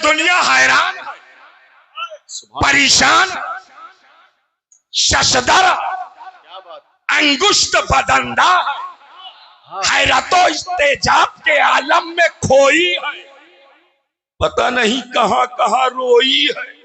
दुनिया हैरान, परेशान, शशदर, अंगुष्ठ बदंदा, हैरतो इस्तेजाब के आलम में खोई है, पता नहीं कहां कहां रोई है।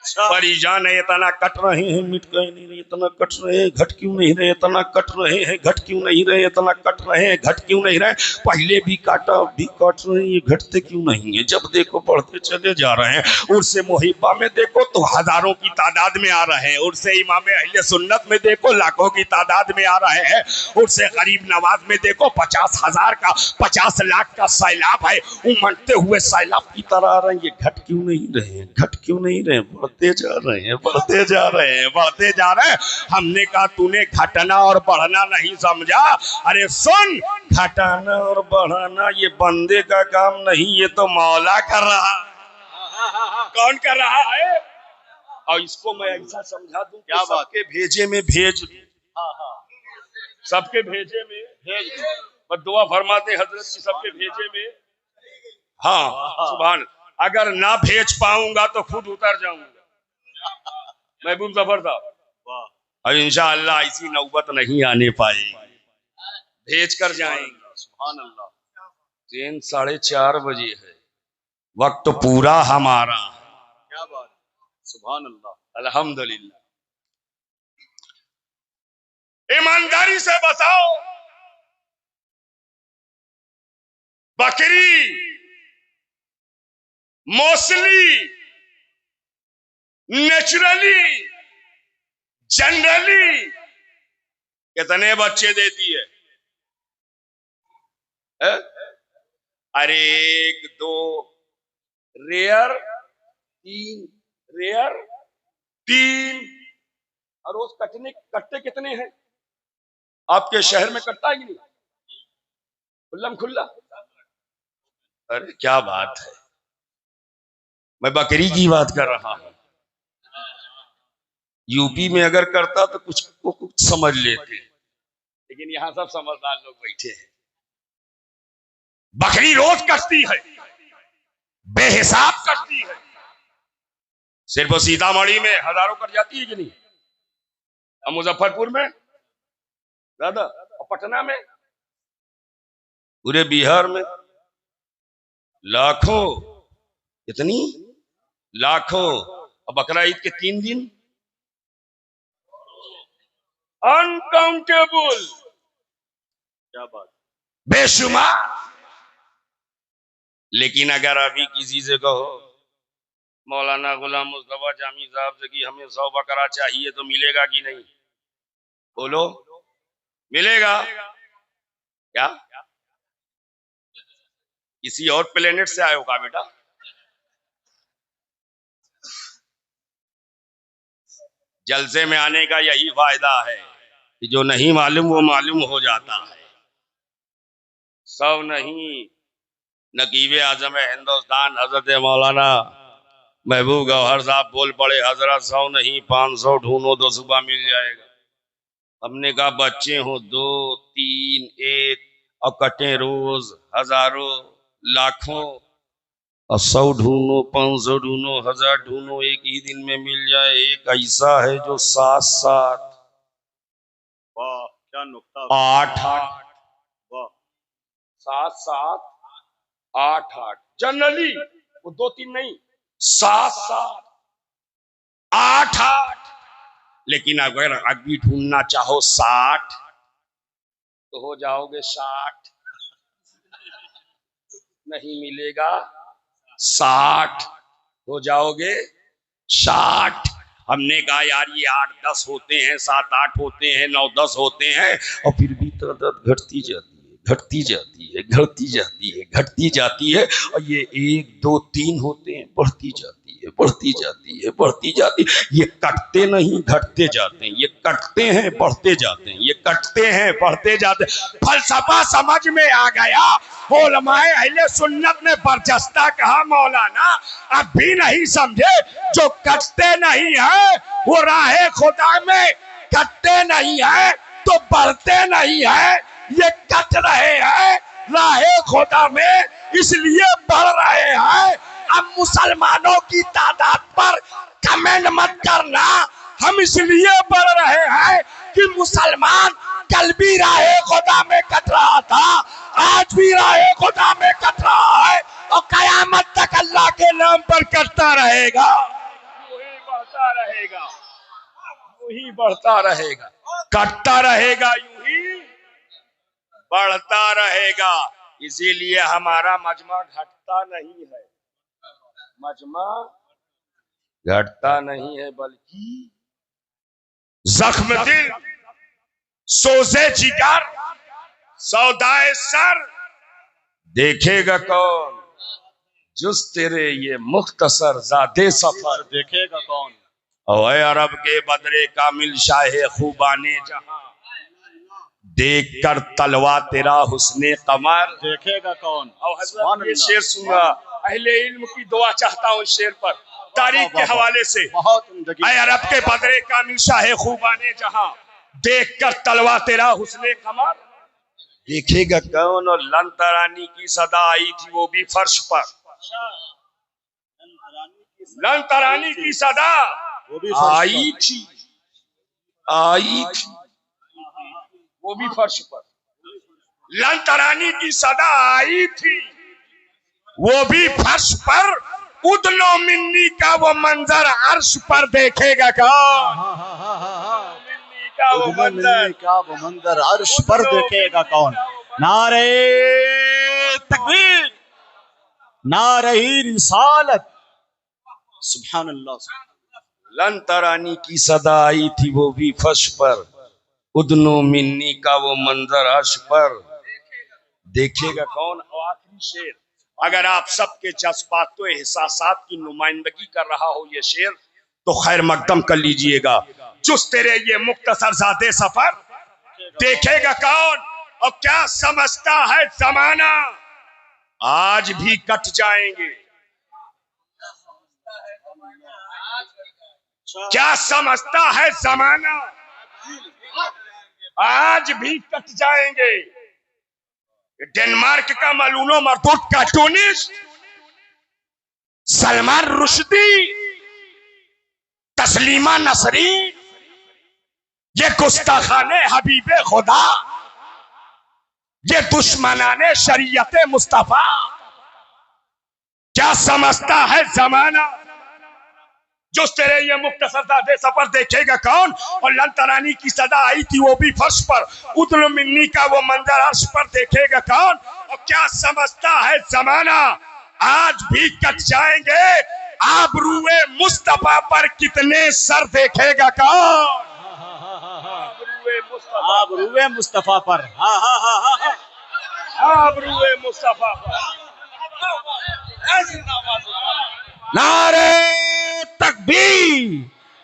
परेशान है, इतना कट रहे हैं, मिट गए नहीं रहे, इतना कट रहे हैं, घट क्यों नहीं रहे, इतना कट रहे हैं, घट क्यों नहीं रहे, इतना कट रहे हैं, घट क्यों नहीं रहे, पहले भी काटा अब भी काट रहे हैं, ये घटते क्यों नहीं है, जब देखो बढ़ते चले जा रहे हैं। उर्से मुहिब्बा में देखो तो हजारों की तादाद में आ रहे हैं, उर्से इमाम अहले सुन्नत में देखो लाखों की तादाद में आ रहे हैं, उर्से गरीब नवाज में देखो 50,000 का 50 लाख का सैलाब है, उमड़ते हुए सैलाब की तरह आ रहे हैं। ये घट क्यों नहीं रहे हैं, घट क्यों नहीं रहे, बढ़ते जा रहे हैं, बढ़ते जा रहे हैं, बढ़ते जा रहे हैं। हमने कहा तूने घटना और बढ़ना नहीं समझा, अरे सुन, घटाना और बढ़ाना ये बंदे का काम नहीं, ये तो मौला कर रहा है। कौन कर रहा है? और इसको मैं ऐसा समझा दूं, क्या बात के भेजे में भेज, सबके भेजे में भेज, बस दुआ फरमाते हजरत की सबके भेजे में। हाँ सुभान, अगर ना भेज पाऊंगा तो खुद उतर जाऊंगा। महबूब जफर साहब, और इंशाअल्लाह ऐसी नौबत नहीं आने पाएगी, भेज कर जाएंगे। सुभान अल्लाह। ट्रेन 4:30 बजे है, वक्त पूरा हमारा। क्या बात, सुभान अल्लाह, अल्हम्दुलिल्लाह। ईमानदारी से बताओ, बकरी, मोस्टली, नेचुरली, जनरली कितने बच्चे देती है? अरे 1 2 रेयर 3, रेयर 3। और रोज कट्टे कितने हैं आपके शहर में? कट्टा ही नहीं, खुल्लम खुल्ला। अरे क्या बात है, मैं बकरी की बात कर रहा हूं। यूपी में अगर करता तो कुछ समझ लेते, लेकिन यहां सब समझदार लोग बैठे हैं। बकरी रोज कटती है, बेहिसाब कटती है। सिर्फ सीतामढ़ी में हजारों कट जाती है कि नहीं, और मुजफ्फरपुर में ज्यादा, और पटना में, पूरे बिहार में लाखों, कितनी लाखों। और बकरा ईद के 3 दिन अनकाउंटेबल, क्या बात, बेशुमार। लेकिन अगर अभी किसी से कहो मौलाना गुलाम मुस्तफा जामी साहब से कि हमें 100 बकरा चाहिए, तो मिलेगा कि नहीं? बोलो, मिलेगा क्या? किसी और प्लेनेट से आए होगा बेटा। जलसे में आने का यही फायदा है कि जो नहीं मालूम वो मालूम हो जाता है। सब नहीं, नकीब आजम हिंदुस्तान हजरत मौलाना महबूब गौहर साहब बोल पड़े, हजरत 100 नहीं 500 ढूंढो तो सुबह मिल जाएगा। हमने कहा बच्चे हो 2 3 1 और कटे रोज हजारों लाखों, और 100 ढूंढो 500 ढूंढो 1000 ढूंढो, एक ही दिन में मिल जाए। एक ऐसा है जो 7-7, वाह क्या नुक्ता, 8-8, वाह 7-7 8-8, जनरली वो 2-3 नहीं, 7-7 8-8। लेकिन अगर अभी ढूंढना चाहो 60 तो हो जाओगे 60, नहीं मिलेगा 60, हो जाओगे 60। हमने कहा यार ये 8-10 होते हैं, 7-8 होते हैं, 9-10 होते हैं, और फिर भी तादाद घटती जाती है, घटती जाती है, घटती जाती है, घटती जाती है। और ये 1 2 3 होते हैं, बढ़ती जाती है, बढ़ती जाती है, बढ़ती जाती है। ये कटते नहीं घटते जाते हैं, ये कटते हैं बढ़ते जाते हैं, ये कटते हैं बढ़ते जाते हैं। फलसफा समझ में आ गया। उलमाए अहले सुन्नत ने बरजस्ता कहा मौलाना अब भी नहीं समझे, जो कटते नहीं है वो राहे खुदा में कटते नहीं है तो बढ़ते नहीं है, ये कट रहे हैं राहे खुदा में इसलिए बढ़ रहे हैं। अब मुसलमानों की तादाद पर कमेंट मत करना। हम इसलिए पढ़ रहे हैं कि मुसलमान कल भी राहे खुदा में कट रहा था, आज भी राहे खुदा में कट रहा है और कयामत तक अल्लाह के नाम पर कटता रहेगा। यूं ही बढ़ता रहेगा, यूं ही बढ़ता रहेगा, कटता रहेगा, यूं ही बढ़ता रहेगा। इसीलिए हमारा मजमा घटता नहीं है, मजमा घटता नहीं है, बल्कि जख्म दिल, सोजे जिगर, सौदाए सर देखेगा कौन, जुस तेरे ये मुख्तसर ज़ादे सफर देखेगा कौन। ओए अरब के बदरे कामिल शाहे खूबाने जहां, देख कर तलवा तेरा हुस्ने कमर देखेगा कौन। और हज़रत ये शेर सुनना, अहले इल्म की दुआ चाहता हूँ शेर पर तारीख के हवाले से। ऐ अरब के बदरे कामिल शाहे खूबाने जहां, देख कर तलवा तेरा हुस्ने कमर देखेगा कौन। और लन तरानी की सदा आई थी वो भी फर्श पर, लन तरानी की सदा आई थी, आई थी वो भी फर्श पर, लन तरानी की सदा आई थी वो भी फर्श पर, उदनो मिन्नी का वो मंजर अर्श पर देखेगा कौन, मिन्नी का वो मंजर अर्श पर देखेगा कौन। नारे तकबीर, नारे रिसालत, सुभान अल्लाह। लन तरानी की सदा आई थी वो भी फर्श पर, उदनो मिन्नी का वो मंजर अर्श पर देखेगा कौन। और आखिरी शेर, अगर आप सबके जज्बातों एहसासात की नुमाइंदगी कर रहा हो ये शेर, तो खैर मकदम कर लीजिएगा। जुस तेरे ये मुख्तसर ज़ादे सफर देखेगा कौन। और क्या समझता है जमाना, आज भी कट जाएंगे, क्या समझता है जमाना, आज भी कट जाएंगे। डेनमार्क का मलूनो मरदूद कार्टूनिस्ट सलमान रुश्दी, तस्लीमा नसरीन, ये गुस्ताखाने हबीबे खुदा, ये दुश्मनाने शरीयते मुस्तफा, क्या समझता है जमाना, जो तेरे ये मुख्तसर ज़ादे सफर देखेगा कौन। और लन तरानी की सदा आई थी वो भी फर्श पर, उदनो मिन्नी का वो मंजर अर्श पर देखेगा कौन। और क्या समझता है जमाना, आज भी कट जाएंगे, आबरूए मुस्तफा पर कितने सर देखेगा कौन। आबरूए मुस्तफा पर, आबरूए मुस्तफा पर। नारे तकबीर,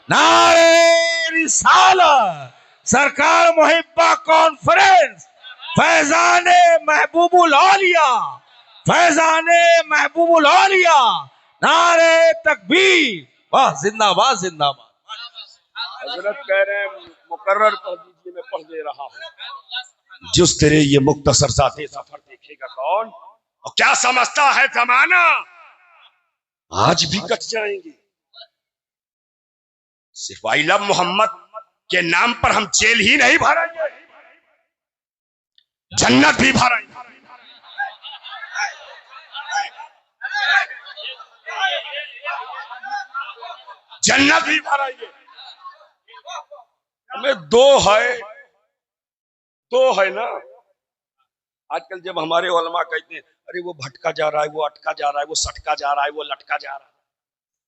नारे रिसालत, सरकार मुहिब्बा कॉन्फ्रेंस, फैजाने महबूबुल औलिया, फैजाने महबूबुल औलिया, नारे तकबीर, वाह जिंदाबाद जिंदाबाद। हजरत कह रहे हैं मुकर्रर पढ़ दीजिए, मैं पढ़ दे रहा हूँ। जिस तेरे ये मुख्तसर ज़ादे सफर देखेगा कौन। और क्या समझता है जमाना, आज भी कट जाएंगे। सिर्फ आई लव मोहम्मद के नाम पर हम जेल ही नहीं भरेंगे, जन्नत भी भरेंगे। जन्नत भी भरेंगे। हमें दो है ना। आजकल जब हमारे उलमा कहते हैं अरे वो भटका जा रहा है, वो अटका जा रहा है, वो सटका जा रहा है, वो लटका जा रहा है,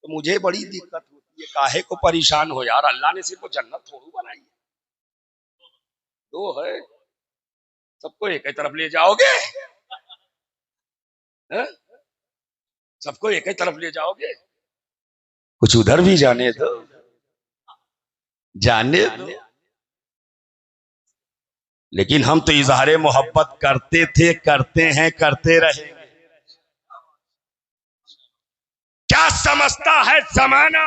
तो मुझे बड़ी दिक्कत होती है। काहे को परेशान हो यार, अल्लाह ने सिर्फ जन्नत थोड़ी बनाई है। दो है, सबको एक ही तरफ ले जाओगे, सबको एक ही तरफ ले जाओगे, कुछ उधर भी जाने दो, जाने दो। लेकिन हम तो इजहारे मोहब्बत करते थे, करते हैं, करते रहेंगे। क्या समझता है जमाना,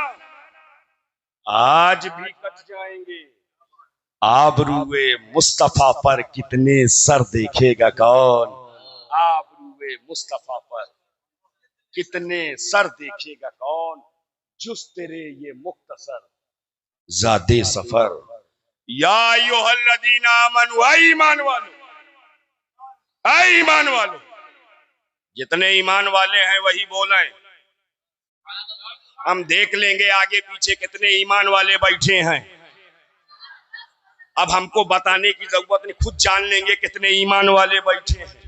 आज भी कट जाएंगे। आबरूए मुस्तफा पर कितने सर देखेगा कौन। आबरूए मुस्तफा पर कितने सर देखेगा कौन, जुस तेरे ये मुख्तसर ज़ादे सफर। या अय्युहल्लज़ीना आमनू, ऐ ईमान वालो, ऐ ईमान वालो। जितने ईमान वाले हैं वही बोलें। हम देख लेंगे आगे पीछे कितने ईमान वाले बैठे हैं। अब हमको बताने की जरूरत नहीं, खुद जान लेंगे कितने ईमान वाले बैठे हैं।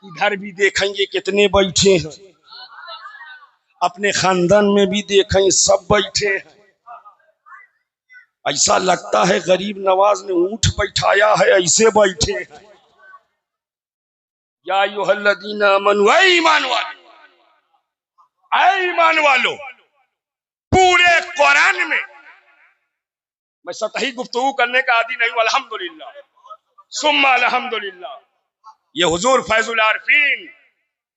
इधर भी देखेंगे कितने बैठे हैं, अपने खानदान में भी देखें सब बैठे हैं। ऐसा लगता है गरीब नवाज ने ऊंट बैठाया है, ऐसे बैठे हैं। या अय्युहल्लज़ीना आमनू, ऐ ईमान वालो, ऐ ईमान वालो। पूरे कुरान में मैं सतही गुफ्तगू करने का आदी नहीं हूं, अल्हम्दुलिल्लाह सुम्मा अल्हम्दुलिल्लाह। ये हुजूर फैजुल आरिफीन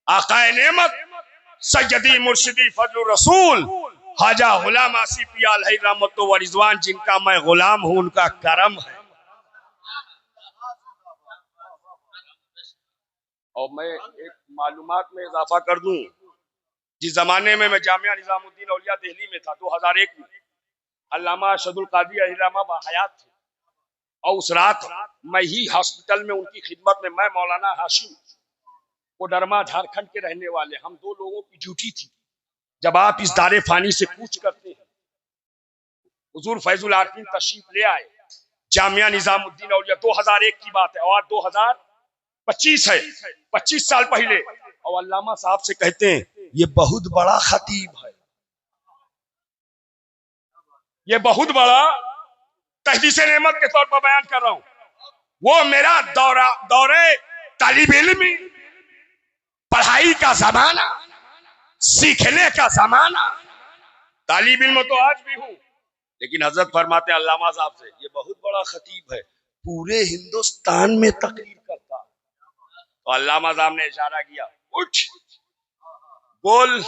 आकाए नेमत सैयदी मुर्शिदी फजलुर रसूल हाजा गुलाम आसिफ अलैहि रहमत व रिजवान, जिनका मैं गुलाम हूं, उनका करम है। और मैं एक मालूमात में इजाफा कर दूं, जिस जमाने में मैं जामिया निजामुद्दीन औलिया दिल्ली में था 2001 में, अल्लामा अरशदुल कादी अलैहिर्रहमा हयात थे। और उस रात मैं ही हॉस्पिटल में उनकी खिदमत में, मैं मौलाना हाशिम कोडरमा झारखंड के रहने वाले, हम दो लोगों की ड्यूटी थी। जब आप इस दारे फानी से कूच करते हैं, हुजूर फैजुल आरिफीन तशरीफ ले आए जामिया निजामुद्दीन औलिया, 2001 की बात है और 2025 है, 25 साल पहले। और अल्लामा साहब से कहते हैं ये बहुत बड़ा खतीब है, ये बहुत बड़ा, तहदीस नेमत के तौर पर बयान कर रहा हूं। वो मेरा दौरे तालिब इल्मी, पढ़ाई का जमाना, सीखने का जमाना, तालिब इल्म तो आज भी हूं, लेकिन हजरत फरमाते अल्लामा साहब से ये बहुत बड़ा खतीब है, पूरे हिंदुस्तान में तकरीर करता। तो अल्लामा साहब ने इशारा किया, उठ बोल।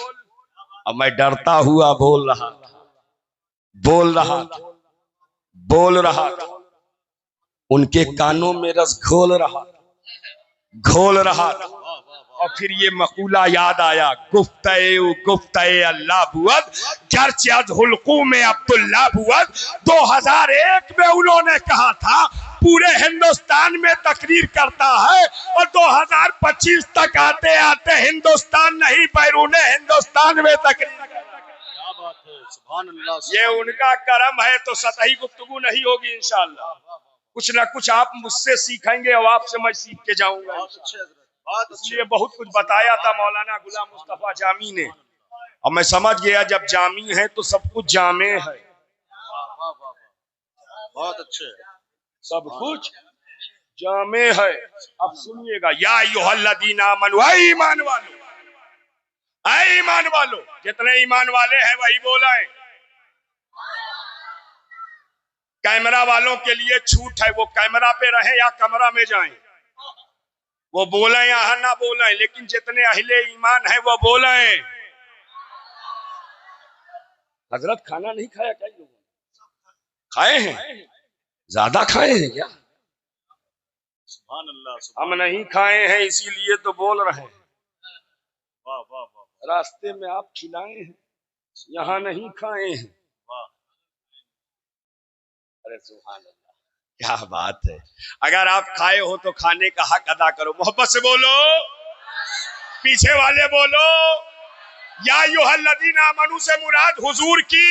अब मैं डरता हुआ बोल रहा था, बोल रहा था, बोल रहा था। उनके कानों में रस घोल रहा था, घोल रहा था। और फिर ये मकूला याद आया, गुफ्ते अल्लाह बुअद गर्चे अज हुल्कू में अब्दुल्ला बुअद। 2001 में उन्होंने कहा था पूरे हिंदुस्तान में तकरीर करता है, और 2025 तक आते आते हिंदुस्तान नहीं बैरूने हिंदुस्तान में तकरीर। क्या बात है, सुभान अल्लाह। ये उनका करम है, तो सतही गुफ्तगू नहीं होगी इंशाअल्लाह। कुछ ना कुछ आप मुझसे सीखेंगे और आपसे मैं सीख के जाऊंगा। इसलिए बहुत कुछ बताया था मौलाना गुलाम मुस्तफा जामी ने, और मैं समझ गया जब जामी है तो सब कुछ जामे है। बहुत अच्छे, सब कुछ जामे है। अब सुनिएगा, या अय्युहल्लज़ीना आमनू, ऐ ईमान वालो, ऐ ईमान वालो। जितने ईमान वाले हैं वही बोला है। कैमरा वालों के लिए छूट है, वो कैमरा पे रहे या कमरा में जाएं, वो बोले या ना बोले, लेकिन जितने अहले ईमान है वो बोले। हजरत खाना नहीं खाया क्या? लोगों खाए हैं, ज्यादा खाए हैं क्या? सुभान अल्लाह। हम नहीं खाए हैं इसीलिए तो बोल रहे हैं। वाह वाह वाह। रास्ते में आप खिलाए हैं, यहाँ नहीं खाए हैं। अरे सुभान अल्लाह, क्या बात है। अगर आप खाए हो तो खाने का हक अदा करो। मोहब्बत से बोलो, पीछे वाले बोलो। या अय्युहल्लज़ीना आमनू से मुराद हुजूर की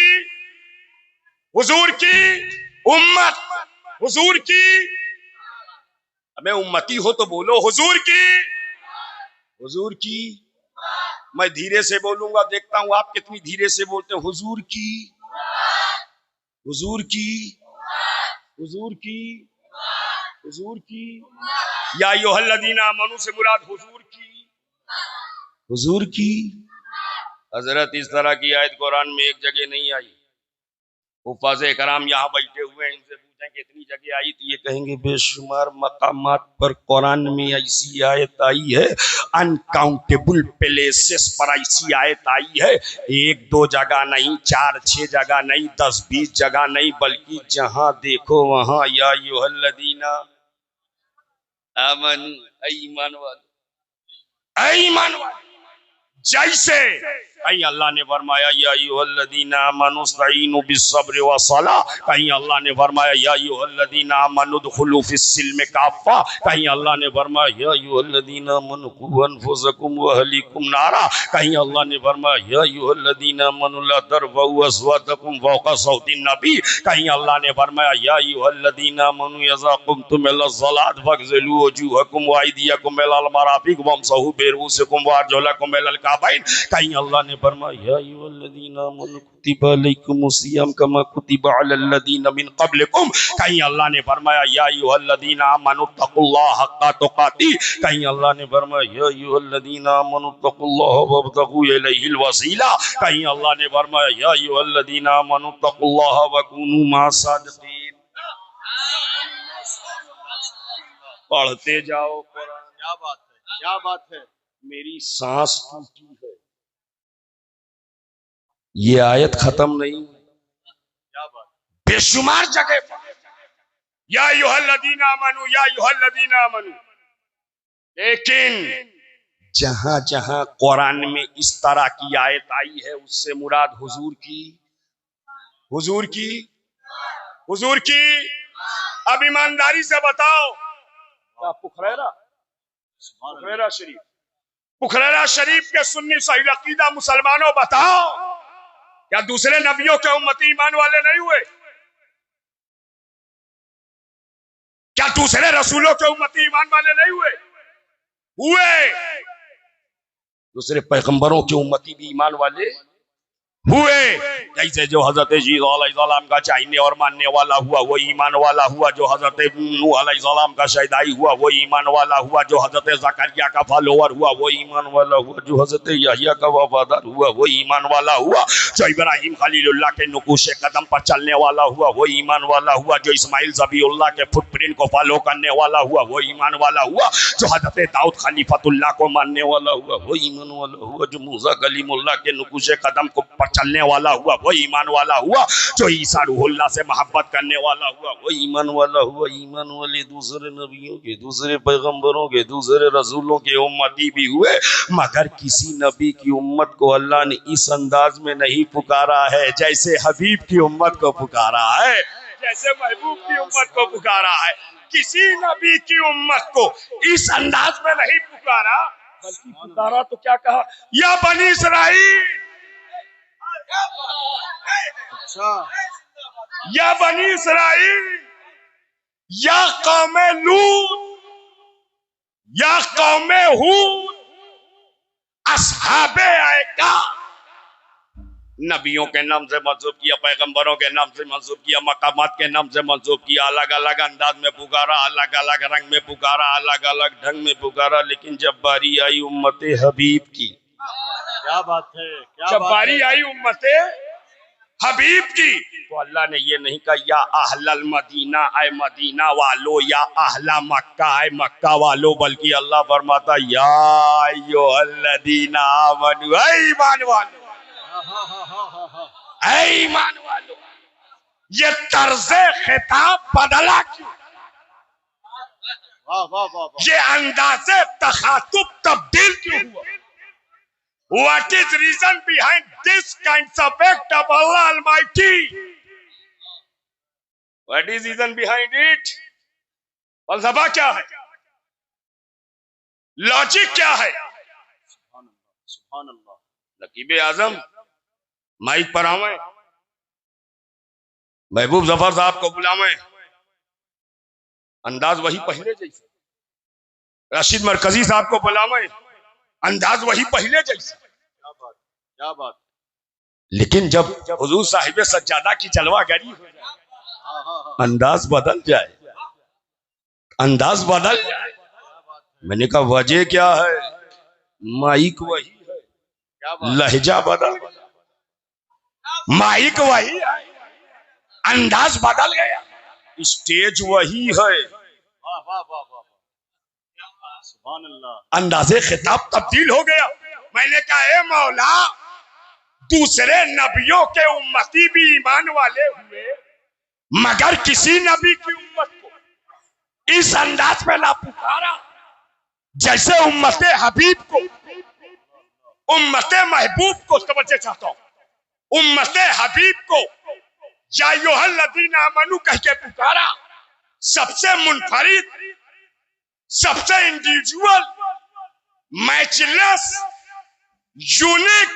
उम्मत, हुजूर की, हमें उम्मती हो तो बोलो हुजूर की। मैं धीरे से बोलूंगा, देखता हूं आप कितनी धीरे से बोलते हैं। हुजूर की, हुजूर की, हुजूर की, हुजूर की। या अय्युहल्लज़ीना आमनू से मुराद हुजूर की। हजरत इस तरह की आयत कुरान में एक जगह नहीं आई। हुफ़ाज़े कराम यहाँ बैठे हुए हैं, इनसे पूछें कि इतनी जगह आई, तो ये कहेंगे बेशुमार मकामात पर कुरान में ऐसी आयत आई है, अनकाउंटेबल प्लेसेस पर ऐसी आयत आई है। 1-2 जगह नहीं, 4-6 जगह नहीं, 10-20 जगह नहीं, बल्कि जहां देखो वहां या अय्युहल्लज़ीना आमनू, ईमान वाले, जैसे कहीं अल्लाह ने फरमाया या अय्युहल्लज़ीना आमनू इस्तईनु बिस्सब्रि वस्सलाह, कहीं अल्लाह ने फरमाया या अय्युहल्लज़ीना आमनू उदखुलू फिस्सिल्मि काफ़ा, कहीं अल्लाह ने फरमाया या अय्युहल्लज़ीना आमनू क़ू अनफुसकुम व अहलीकुम नारा, कहीं अल्लाह ने फरमाया या अय्युहल्लज़ीना आमनू ला तर्फ़ऊ अस्वातकुम फ़ौक़ा सौतिन नबी, कहीं अल्लाह ने फरमाया या अय्युहल्लज़ीना आमनू इज़ा क़ुमतुम इलस्सलाति फ़ग़सिलू वजूहकुम व अयदियकुम इलल मराफ़िक़ वमसहू बिरुऊसिकुम व अर्जुलकुम इलल काबैन, कहीं अल्लाह ने फरमाया या अय्युहल्लज़ीना आमनू कुतिबा अलैकुमुस्सियाम कमा कुतिबा अलल्लज़ीना मिन क़ब्लिकुम, कहीं अल्लाह ने फरमाया या अय्युहल्लज़ीना आमनू तक़ुल्लाह हक़्क़ा तुक़ाती, कहीं अल्लाह ने फरमाया या अय्युहल्लज़ीना आमनू तक़ुल्लाह वब्तगू इलैहिल वसीला, कहीं अल्लाह ने फरमाया या अय्युहल्लज़ीना आमनू तक़ुल्लाह व कूनू मअस सादिक़ीन। पढ़ते जाओ कुरान। क्या बात है, क्या बात है। मेरी सांस टूटी है, ये आयत खत्म नहीं। क्या बात। बेशुमार जगह पर या अय्युहल्लज़ीना आमनू या अय्युहल्लज़ीना आमनू, लेकिन जहां जहां कुरान में इस तरह की आयत आई है उससे मुराद हुजूर की, हुजूर की, हुजूर की। अब ईमानदारी से बताओ, क्या पुखरैरा शरीफ, पुखरैरा शरीफ के सुन्नी सही अकीदा मुसलमानों बताओ, क्या दूसरे नबियों के उम्मती ईमान वाले नहीं हुए? क्या दूसरे रसूलों के उम्मती ईमान वाले नहीं हुए? हुए। दूसरे पैगंबरों के उम्मती भी ईमान वाले हुए। जैसे जो हजरत ईसा अलैहिस्सलाम का चाहने और मानने वाला हुआ वो ईमान वाला हुआ, जो हजरत नूह अलैहिस्सलाम का शहीदाई हुआ वो ईमान वाला हुआ, जो हजरत ज़करिया का फॉलोवर हुआ वो ईमान वाला हुआ, जो हजरत यहया का वफादार हुआ वो ईमान वाला हुआ, जो इब्राहिम खलीलुल्लाह के नुकूशे कदम पर चलने वाला हुआ वो ईमान वाला हुआ, जो इस्माइल ज़बीउल्लाह के फुटप्रिंट को फॉलो करने वाला हुआ वो ईमान वाला हुआ, जो हजरत दाऊद खलीफतुल्लाह को मानने वाला हुआ वो ईमान वाला हुआ, जो मूसा कलीमुल्लाह के नुकूशे कदम को चलने वाला हुआ वो ईमान वाला हुआ, जो ईसा रूहुल्लाह से मोहब्बत करने वाला हुआ वो ईमान वाला हुआ। ईमान वाले दूसरे नबियों के, दूसरे पैगंबरों के, दूसरे रसूलों के उम्मती भी हुए, मगर किसी नबी की उम्मत को अल्लाह ने इस अंदाज में नहीं पुकारा है जैसे हबीब की उम्मत को पुकारा है, जैसे महबूब की उम्मत को पुकारा है। किसी नबी की उम्मत को इस अंदाज में नहीं पुकारा, बल्कि पुकारा तो क्या कहा, या बनी इस्राइल, अच्छा, या बनी इस्राइल, या कौमे लूत, या कौमे हूद, अस्हाबे आयका। नबियों के नाम से मंसूब किया, पैगंबरों के नाम से मंसूब किया, मकामात के नाम से मंसूब किया, अलग अलग अंदाज में पुकारा, अलग अलग रंग में पुकारा, अलग अलग ढंग में पुकारा, लेकिन जब बारी आई उम्मते हबीब की, क्या बात है, क्या जब बात बारी है। आई उम्मते हबीब की, तो अल्लाह ने ये नहीं कहा या अहलल मदीना आए मदीना वालो, या अहला मक्का आए मक्का वालो, बल्कि अल्लाह फरमाता या अय्युहल्लज़ीना आमनू, ऐ ईमान वालो, ऐ ईमान वालो। ये तर्ज़े खिताब बदला क्यों? वाह वाह वाह वाह। ये अंदाज़े तखातुब तब्दील क्यों हुआ? What is reason behind this kinds of act of Allah Almighty? What is reason behind it? फलसफा क्या है? लॉजिक क्या है? सुभान अल्लाह। नकीब आजम माइक पर आवे, महबूब जफर साहब को बुलावे, अंदाज वही पहले जैसे, रशीद मरकजी साहब को बुलावे, अंदाज वही पहले जैसे। क्या बात, क्या बात। लेकिन जब हुजूर साहिब सज्जादा की जलवागरी हो जाए, अंदाज बदल जाए, अंदाज बदल जाए। मैंने कहा वजह क्या है? माइक वही है, क्या बात। लहजा बदल गया, माइक वही है, अंदाज बदल गया, स्टेज वही है, वाह वाह वाह वाह। सुभान अल्लाह। अंदाजे खिताब तब्दील हो गया। मैंने कहा ए मौला, दूसरे नबियों के उम्मती भी ईमान वाले हुए, मगर किसी नबी की उम्मत को इस अंदाज में ना पुकारा जैसे उम्मते हबीब को। उम्मते महबूब को तवज्जो चाहता हूं, उम्मते हबीब को या अय्युहल्लज़ीना आमनू कह के पुकारा। सबसे मुनफरिद, सबसे इंडिविजुअल, मैचलेस, यूनिक,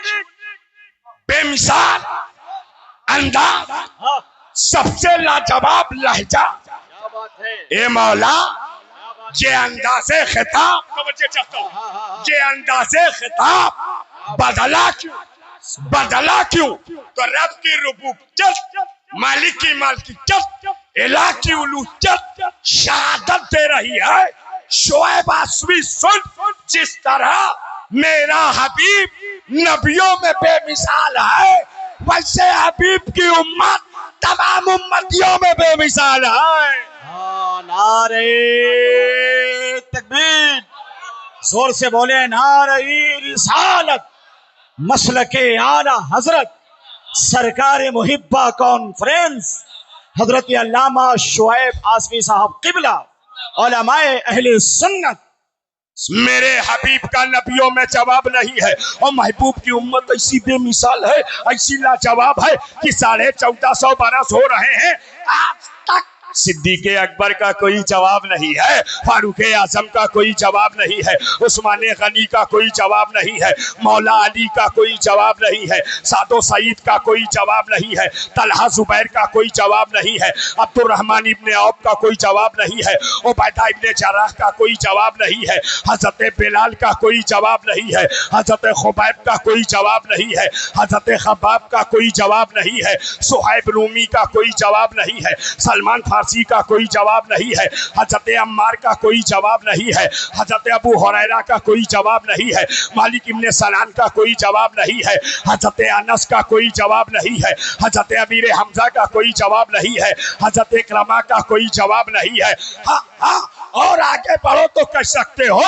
बेमिसाल अंदाज, सबसे लाजवाब लहजा। क्या बात है, ए मौला, ये अंदाज़े खिताब, तवज्जो चाहता हूं, ये अंदाज़े खिताब बदला क्यों? तो रब की रुबूबियत, मालिक की मालिकियत, इलाह की उलूहियत शहादत दे रही है। शोएब आसवी सुन, जिस तरह मेरा हबीब नबियों में बेमिसाल है, वैसे हबीब की उम्मत तमाम उम्मतियों में बेमिसाल है। नारे तकबीर, जोर से बोले नारे रिसालत। मसलके आला हजरत सरकार मुहिब्बा कॉन्फ्रेंस हजरत अल्लामा शोएब आसवी साहब किबला उलमाए अहले सुन्नत। मेरे हबीब का नबियों में जवाब नहीं है, और महबूब की उम्मत ऐसी बेमिसाल है, ऐसी लाजवाब है कि 1450 बरस हो रहे हैं, आज तक सिद्दीक़ अकबर का कोई जवाब नहीं है, फारूक आजम का कोई जवाब नहीं है, उस्मान गनी का कोई जवाब नहीं है, मौला अली का कोई जवाब नहीं है, सादो सईद का कोई जवाब नहीं है, तलहा जुबैर का कोई जवाब नहीं है, अब्दुर्रहमान इब्ने औफ का कोई जवाब नहीं है, उबैदा इब्ने जर्राह का कोई जवाब नहीं है, हजरत बिलाल का कोई जवाब नहीं है, हजरत खुबैब का कोई जवाब नहीं है, हजरत खब्बाब का कोई जवाब नहीं है, सुहैब रूमी का कोई जवाब नहीं है, सलमान फारसी का कोई जवाब नहीं है, हजरत अम्मार का कोई जवाब नहीं है, हजरत अबू हुरैरा का कोई जवाब नहीं है, मालिक इब्ने सनान का कोई जवाब नहीं है, हजरत अनस का कोई जवाब नहीं है, हजरत अमीर हमजा का कोई जवाब नहीं है, हजरत इकरमा का कोई जवाब नहीं है। हाँ, और आगे बढ़ो तो कह सकते हो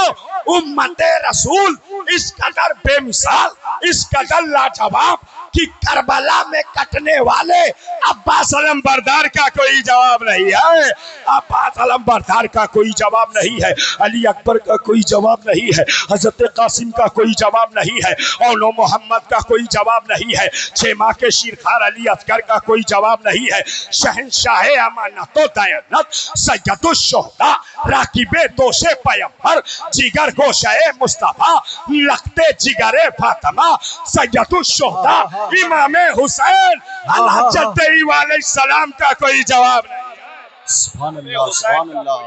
उम्मते रसूल इस कदर बेमिसाल, इस कदर लाजवाब कि करबला में कटने वाले अब्बास अलम बरदार का कोई जवाब नहीं है, अब्बास अलम बरदार का कोई जवाब नहीं है, अली अकबर का कोई जवाब नहीं है, हजरत कासिम का कोई जवाब नहीं है, औनो मोहम्मद का कोई जवाब नहीं है, 6 माह के शिरखार अली असगर का कोई जवाब नहीं है, शहंशाह अमानत व दयानत सैयदुश्शुहदा राकिबे दोषे पैगंबर जिगर गोशे मुस्तफा लखते जिगरे फातिमा सैयदुश्शुहदा इमामे हुसैन अलैहिस्सलाम का कोई जवाब नहीं। सुभान अल्लाह,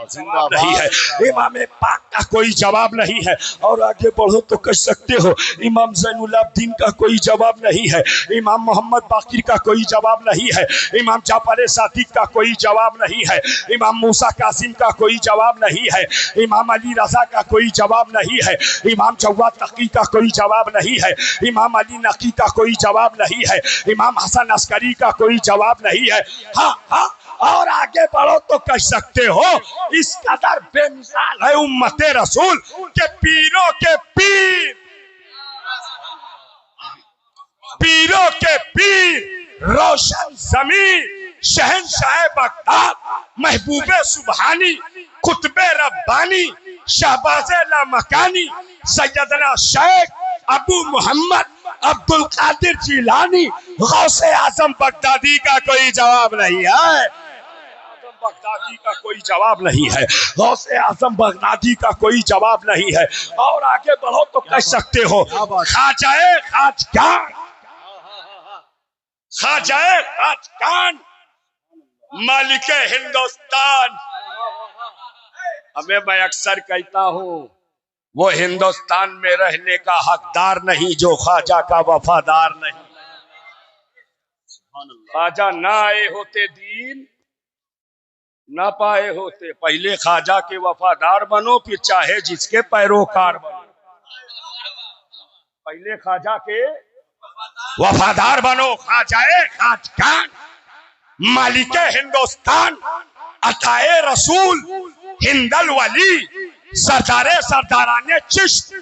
जिंदाबाद नहीं है, इमाम पाक का कोई जवाब नहीं है। और आगे बढ़ो तो कह सकते हो इमाम ज़ैनुलब्दीन का कोई जवाब नहीं है, इमाम मोहम्मद बाकिर का कोई जवाब नहीं है, इमाम जाफर सादिक का कोई जवाब नहीं है, इमाम मूसा कासिम का कोई जवाब नहीं है, इमाम अली रजा का कोई जवाब नहीं है, इमाम जवाद तकी का कोई जवाब नहीं है, इमाम अली नकी का कोई जवाब नहीं है, इमाम हसन अस्करी का कोई जवाब नहीं है। हाँ, और आगे बढ़ो तो कह सकते हो इस कदर बेमिसाल है उम्मते रसूल के पीरों के पीर रोशन ज़मीन शहंशाह बगदाद महबूबे सुबहानी खुतबे रब्बानी शहबाज़े लामकानी सैयदना शेख अबू मोहम्मद अब्दुल कादिर जिलानी गौसे आजम बगदादी का कोई जवाब नहीं है, बगदादी का कोई जवाब नहीं है, गौसे आजम बगदादी का कोई जवाब नहीं है। और आगे बढ़ो तो कह सकते हो ख्वाजाए खाजगान मालिक हिंदुस्तान। हमें मैं अक्सर कहता हूँ वो हिंदुस्तान में रहने का हकदार नहीं जो ख्वाजा का वफादार नहीं। ख्वाजा ना आए होते दीन ना पाए होते, पहले ख्वाजा के वफादार बनो फिर चाहे जिसके पैरोकार बनो, पहले ख्वाजा के वफादार बनो। ख्वाजाए खाजगान मालिक हिंदुस्तान अताए रसूल हिंदल वली सरदाराने चिश्त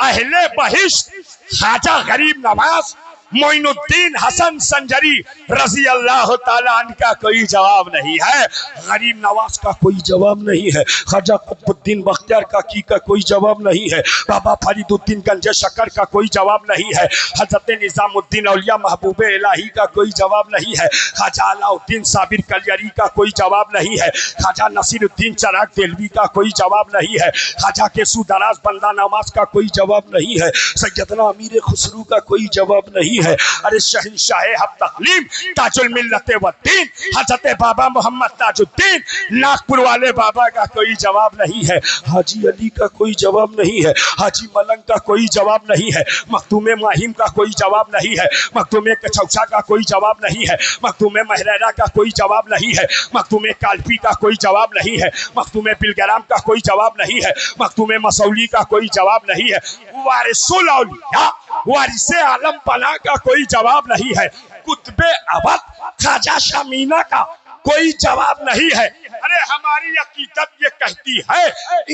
अहले बहिश्त ख्वाजा गरीब नवाज मोइनुद्दीन हसन संजरी रजी अल्लाह ताला अन्हु का कोई जवाब नहीं है, गरीब नवाज का कोई जवाब नहीं है, ख्वाजा कुतुबुद्दीन बख्तियार काकी का कोई जवाब नहीं है, बाबा फरीदुद्दीन गंजे शक्कर का कोई जवाब नहीं है, हजरत निजामुद्दीन औलिया महबूबे इलाही का कोई जवाब नहीं है, ख्वाजा अलाउद्दीन साबिर कलियरी का कोई जवाब नहीं है, ख्वाजा नसीरुद्दीन चिराग देलवी का कोई जवाब नहीं है, ख्वाजा केसू दराज बंदा नवाज का कोई जवाब नहीं है, सैयदना अमीर खुसरू का कोई जवाब नहीं है। अरे शहंशाह हक तकलीम ताजुल मिल्लत व दीन हजरत बाबा मोहम्मद ताजुद्दीन नागपुर वाले बाबा का कोई जवाब नहीं है, हाजी अली का कोई जवाब नहीं है, हाजी मलंग का कोई जवाब नहीं है, मखदूम माहिम का कोई जवाब नहीं है, मखदूम कचौसा का कोई जवाब नहीं है, मखदूम महरेरा का कोई जवाब नहीं है, मखदूम कालपी का कोई जवाब नहीं है, मखदूम बिलगराम का कोई जवाब नहीं है, मखदूम मसौली का कोई जवाब नहीं है, वारिसुल औलिया वारिसे आलम पना का कोई जवाब नहीं है, कुतबे अवध ख्वाजा शामीना का कोई जवाब नहीं है। अरे हमारी अकीदत ये कहती है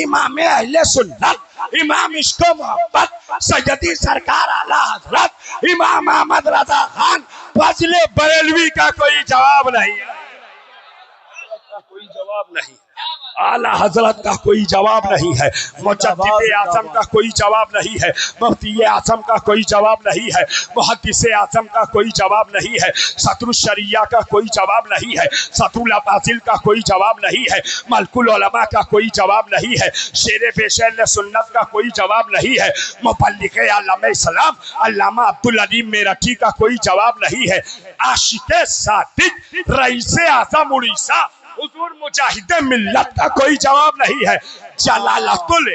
इमाम अहले सुन्नत इमाम इश्क मोहब्बत सैयदी सरकार आला हजरत इमाम अहमद रजा खान फजले बरेलवी का कोई जवाब नहीं है, कोई जवाब नहीं, आला हजरत का कोई जवाब नहीं है, मुजद्दिद आज़म का कोई जवाब नहीं है, मुफ्ती आज़म का कोई जवाब नहीं है, मुहद्दिस आज़म का कोई जवाब नहीं है, सत्रुल शरिया का कोई जवाब नहीं है, सत्रुल अबासिल का कोई जवाब नहीं है, मलकुल उलमा का कोई जवाब नहीं है, शेर बेशर सुन्नत का कोई जवाब नहीं है, मुबल्लिग आलम इस्लाम अल्लामा अब्दुल अलीम मेरठी का कोई जवाब नहीं है, आशिक़ सादिक रईस आज़म उड़ीसा हुजूर मुजाहिद मिल्लत का कोई जवाब नहीं है, जलालतुल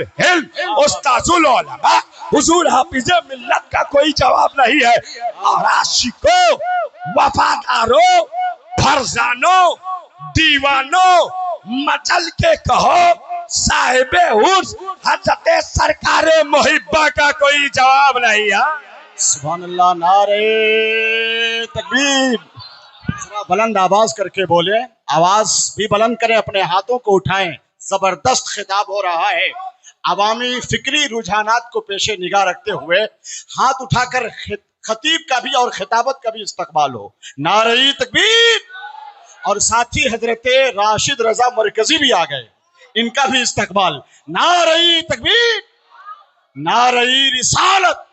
हिल्म उस्ताजुल उलमा हुजूर हाफिज मिल्लत का कोई जवाब नहीं है, और आशिकों वफादारों फरजानों दीवानों मचल के कहो साहिबे उर्स हजरत सरकारे मुहिब्बा का कोई जवाब नहीं है। सुभान अल्लाह, नारे तकबीर। बुलंद आवाज करके बोले, आवाज भी बुलंद करें, अपने हाथों को उठाएं, जबरदस्त खिताब हो रहा है। अवामी फिक्री रुझानात को पेशे निगाह रखते हुए हाथ उठाकर खतीब का भी और खिताबत का भी इस्तकबाल हो। नारे तकबीर। और साथ ही हजरत राशिद रजा मरकजी भी आ गए, इनका भी इस्तकबाल। नारे तकबीर, नारे रिसालत,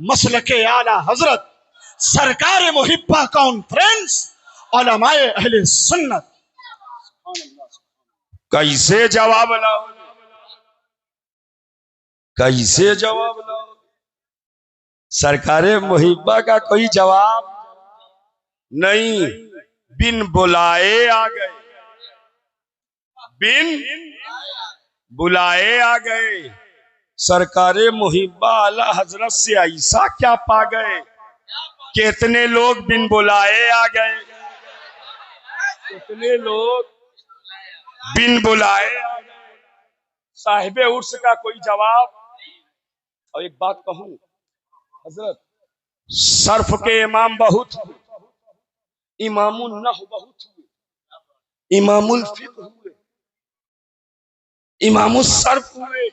मसलके आला हजरत सरकार मुहिब्बा कॉन्फ्रेंस उलमाए अहले सुन्नत। कैसे जवाब लाओ, कैसे जवाब लाओ, सरकारे मुहिब्बा का कोई जवाब नहीं, बिन बुलाए आ गए, बिन बुलाए आ गए, सरकारे मुहिब्बा आला हजरत से ऐसा क्या पा गए, कितने लोग बिन बुलाए आ गए, कितने लोग बिन बुलाए आ गए, साहिबे उर्स का कोई जवाब। और एक बात कहूं हजरत, सर्फ के इमाम बहुत हुए, इमामुल नहव बहुत हुए, इमामुल फिक्र हुए, इमामुल सर्फ हुए,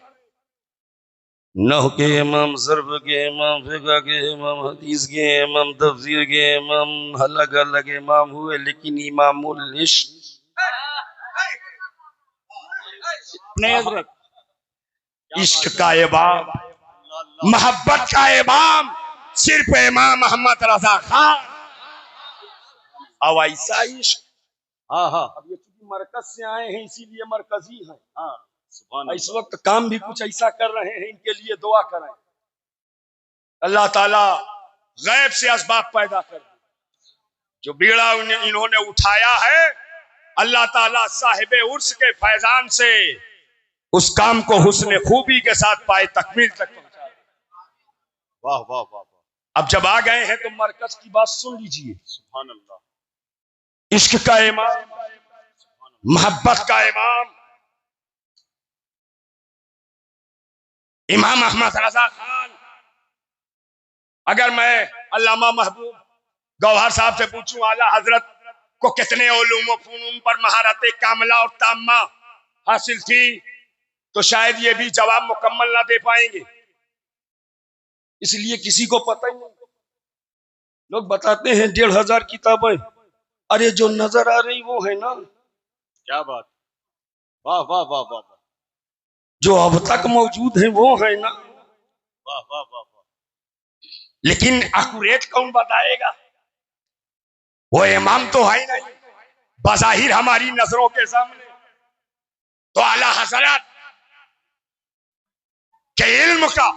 नहव के इमाम, सर्फ के इमाम, फिक्र के इमाम, हदीस के इमाम, तफसीर के इमाम, अलग अलग इमाम हुए, लेकिन इमामुल इश्क इश्क का इमाम, मोहब्बत का इमाम सिर्फ इमाम मोहम्मद रजा खान। अब ऐसा इश्क, अब ये चूंकि मरकज से आए हैं इसीलिए मरकजी हैं, इस वक्त काम भी कुछ ऐसा कर रहे हैं, इनके लिए दुआ करें, अल्लाह ताला गैब से असबाब पैदा कर दे, जो बीड़ा इन्होंने उठाया है अल्लाह ताला साहिबे उर्स के फैजान से उस काम को हुस्न खूबी के साथ पाए तकमील तक पहुंचा। वाह वाह वाह वाह। अब जब आ गए हैं तो मरकज की बात सुन लीजिए। सुभान अल्लाह। इश्क का इमाम, मोहब्बत का इमाम इमाम अहमद रजा खान। अगर मैं अल्लामा महबूब गौहर साहब से पूछूं आला हजरत को कितने उलूम व फनून पर महारत कामला और ताम्मा हासिल थी, तो शायद ये भी जवाब मुकम्मल ना दे पाएंगे, इसलिए किसी को पता ही नहीं। लोग बताते हैं 1500 किताबें, अरे जो नजर आ रही वो है ना, क्या बात, वाह वाह वाह वाह वाह जो अब तक मौजूद है वो है ना, वाह वाह वाह वाह। लेकिन एक्यूरेट कौन बताएगा? वो इमाम तो है ही नहीं बज़ाहिर हमारी नजरों के सामने। तो आला हज़रत के इल्म का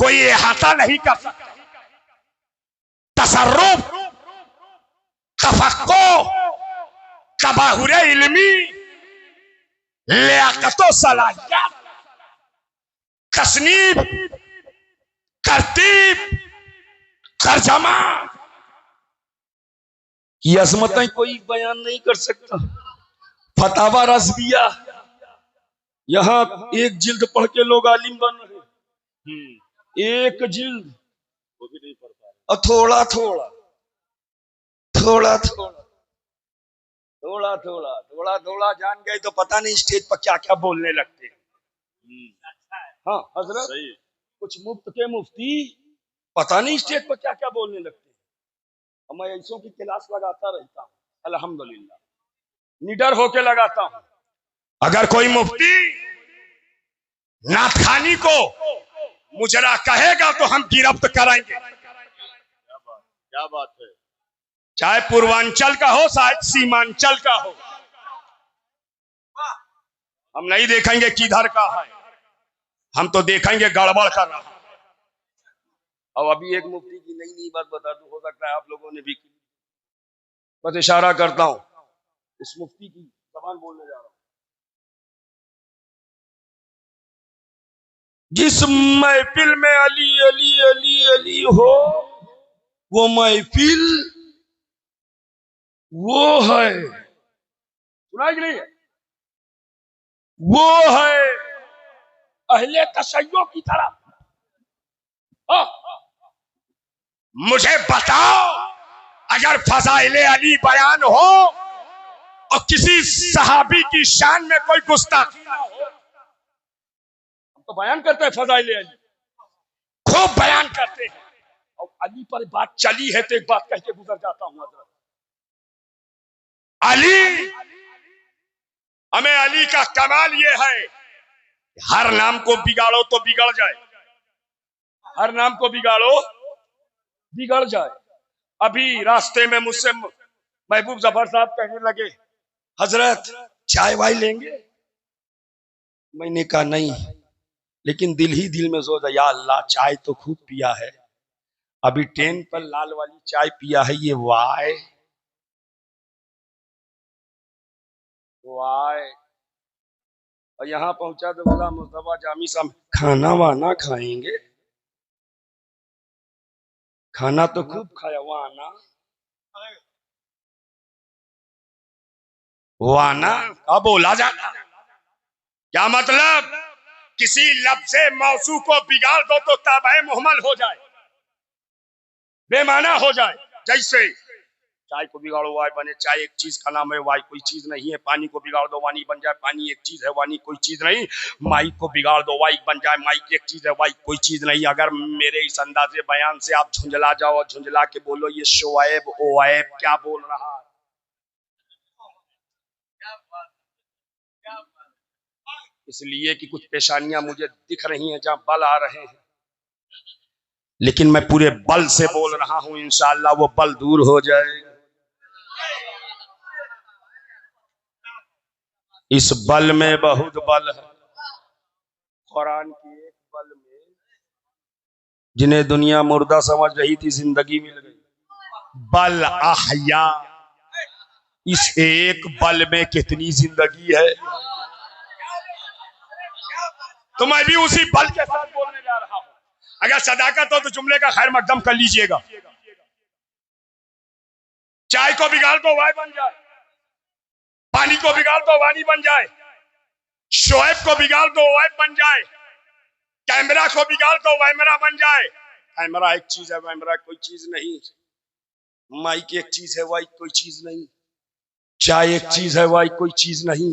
कोई इहाता नहीं कर सकता। तसर्रुफ, तफक्को, तबाहुर इल्मी, लियाकत व सलाहियत, तसनीफ, तरतीब, तर्जमा की अजमतें कोई बयान नहीं कर सकता। फतावा रज़विया, यहाँ एक जिल्द पढ़ के लोग आलिम बन रहे हैं। एक जिल्द, वो भी नहीं पढ़ पा रहे। और थोड़ा थोड़ा थोड़ा थोड़ा थोड़ा थोड़ा थोड़ा थोड़ा जान गए तो पता नहीं स्टेज पर क्या क्या बोलने लगते हैं। हाँ हजरत, सही है। कुछ मुफ्त के मुफ्ती पता नहीं स्टेज पर क्या क्या बोलने लगते हैं। मैं ऐसों की क्लास लगाता रहता हूँ, अल्हम्दुलिल्लाह निडर होके लगाता हूँ। अगर कोई मुफ्ती नाथखानी को मुजरा कहेगा तो हम गिरफ्त कराएंगे, क्या बात है। चाहे पूर्वांचल का हो चाहे सीमांचल का हो। हम नहीं देखेंगे किधर का है, हम तो देखेंगे गड़बड़ कर रहा है। अब अभी एक मुफ्ती की नई नई बात बता दूं, हो सकता है आप लोगों ने भी की, बस इशारा करता हूं, इस मुफ्ती की जबान बोलने जा रहा हूं। जिस महफिल में अली अली अली अली हो, वो महफिल वो है, सुना कि नहीं है? वो है अहले तशय्यो की तरफ। हाँ। मुझे बताओ, अगर फज़ाइले अली बयान हो और किसी सहाबी की शान में कोई गुस्ताखी ना हो, हम तो बयान करते हैं फज़ाइले अली, खूब बयान करते हैं। और अली पर बात चली है तो एक बात कह के गुजर जाता हूं। हजरत अली, हमें अली का कमाल ये है, हर नाम को बिगाड़ो तो बिगड़ जाए, हर नाम को बिगाड़ो बिगड़ जाए। अभी रास्ते में मुझसे महबूब जफर साहब कहने लगे, हजरत चाय वाय लेंगे? मैंने कहा नहीं, लेकिन दिल ही दिल में सोचा, या अल्लाह चाय तो खूब पिया है, अभी ट्रेन पर लाल वाली चाय पिया है, ये वाय वाय। और यहाँ पहुंचा तो बोला मुस्तफा जामी साहब खाना वाना खाएंगे? खाना तो खूब खाया, वाना वाना का बोला जाता, क्या मतलब? किसी लफ्ज़े मौसू को बिगाड़ दो तो ताबे मुहम्मल हो जाए, बेमाना हो जाए। जैसे चाय को बिगाड़ो वाई बने, चाय एक चीज का नाम है, वाई कोई चीज नहीं है। पानी को बिगाड़ दो वानी बन जाए, पानी एक चीज है, वानी कोई चीज नहीं। माइक को बिगाड़ दो वाई बन जाए, माइक एक चीज है, वाई कोई चीज नहीं। अगर मेरे इस अंदाजे बयान से आप झुंझला जाओ और झुंझला के बोलो ये शोएब ओएब क्या बोल रहा है, इसलिए कि कुछ पेशानियां मुझे दिख रही हैं जहां बल आ रहे हैं, लेकिन मैं पूरे बल से बोल रहा हूं, इंशाअल्लाह वो बल दूर हो जाएगा। इस बल में बहुत बल है। कुरान की एक बल में जिन्हें दुनिया मुर्दा समझ रही थी जिंदगी मिल गई। बल अहया, इस एक बल में कितनी जिंदगी है। तो मैं भी उसी बल के साथ बोलने जा रहा हूं। अगर सदाकत हो तो जुमले का खैर मकदम कर लीजिएगा। चाय को बिगाड़ दो वाई बन जाए, पानी को बिगाड़ दो वानी बन जाए, शोएब को बिगाड़ दो वाइब बन जाए, कैमरा को बिगाड़ दो वैमरा बन जाए। कैमरा एक चीज है, वैमरा कोई चीज नहीं। माइक एक चीज है, वाई कोई चीज नहीं। चाय एक चीज है, वाई कोई चीज नहीं।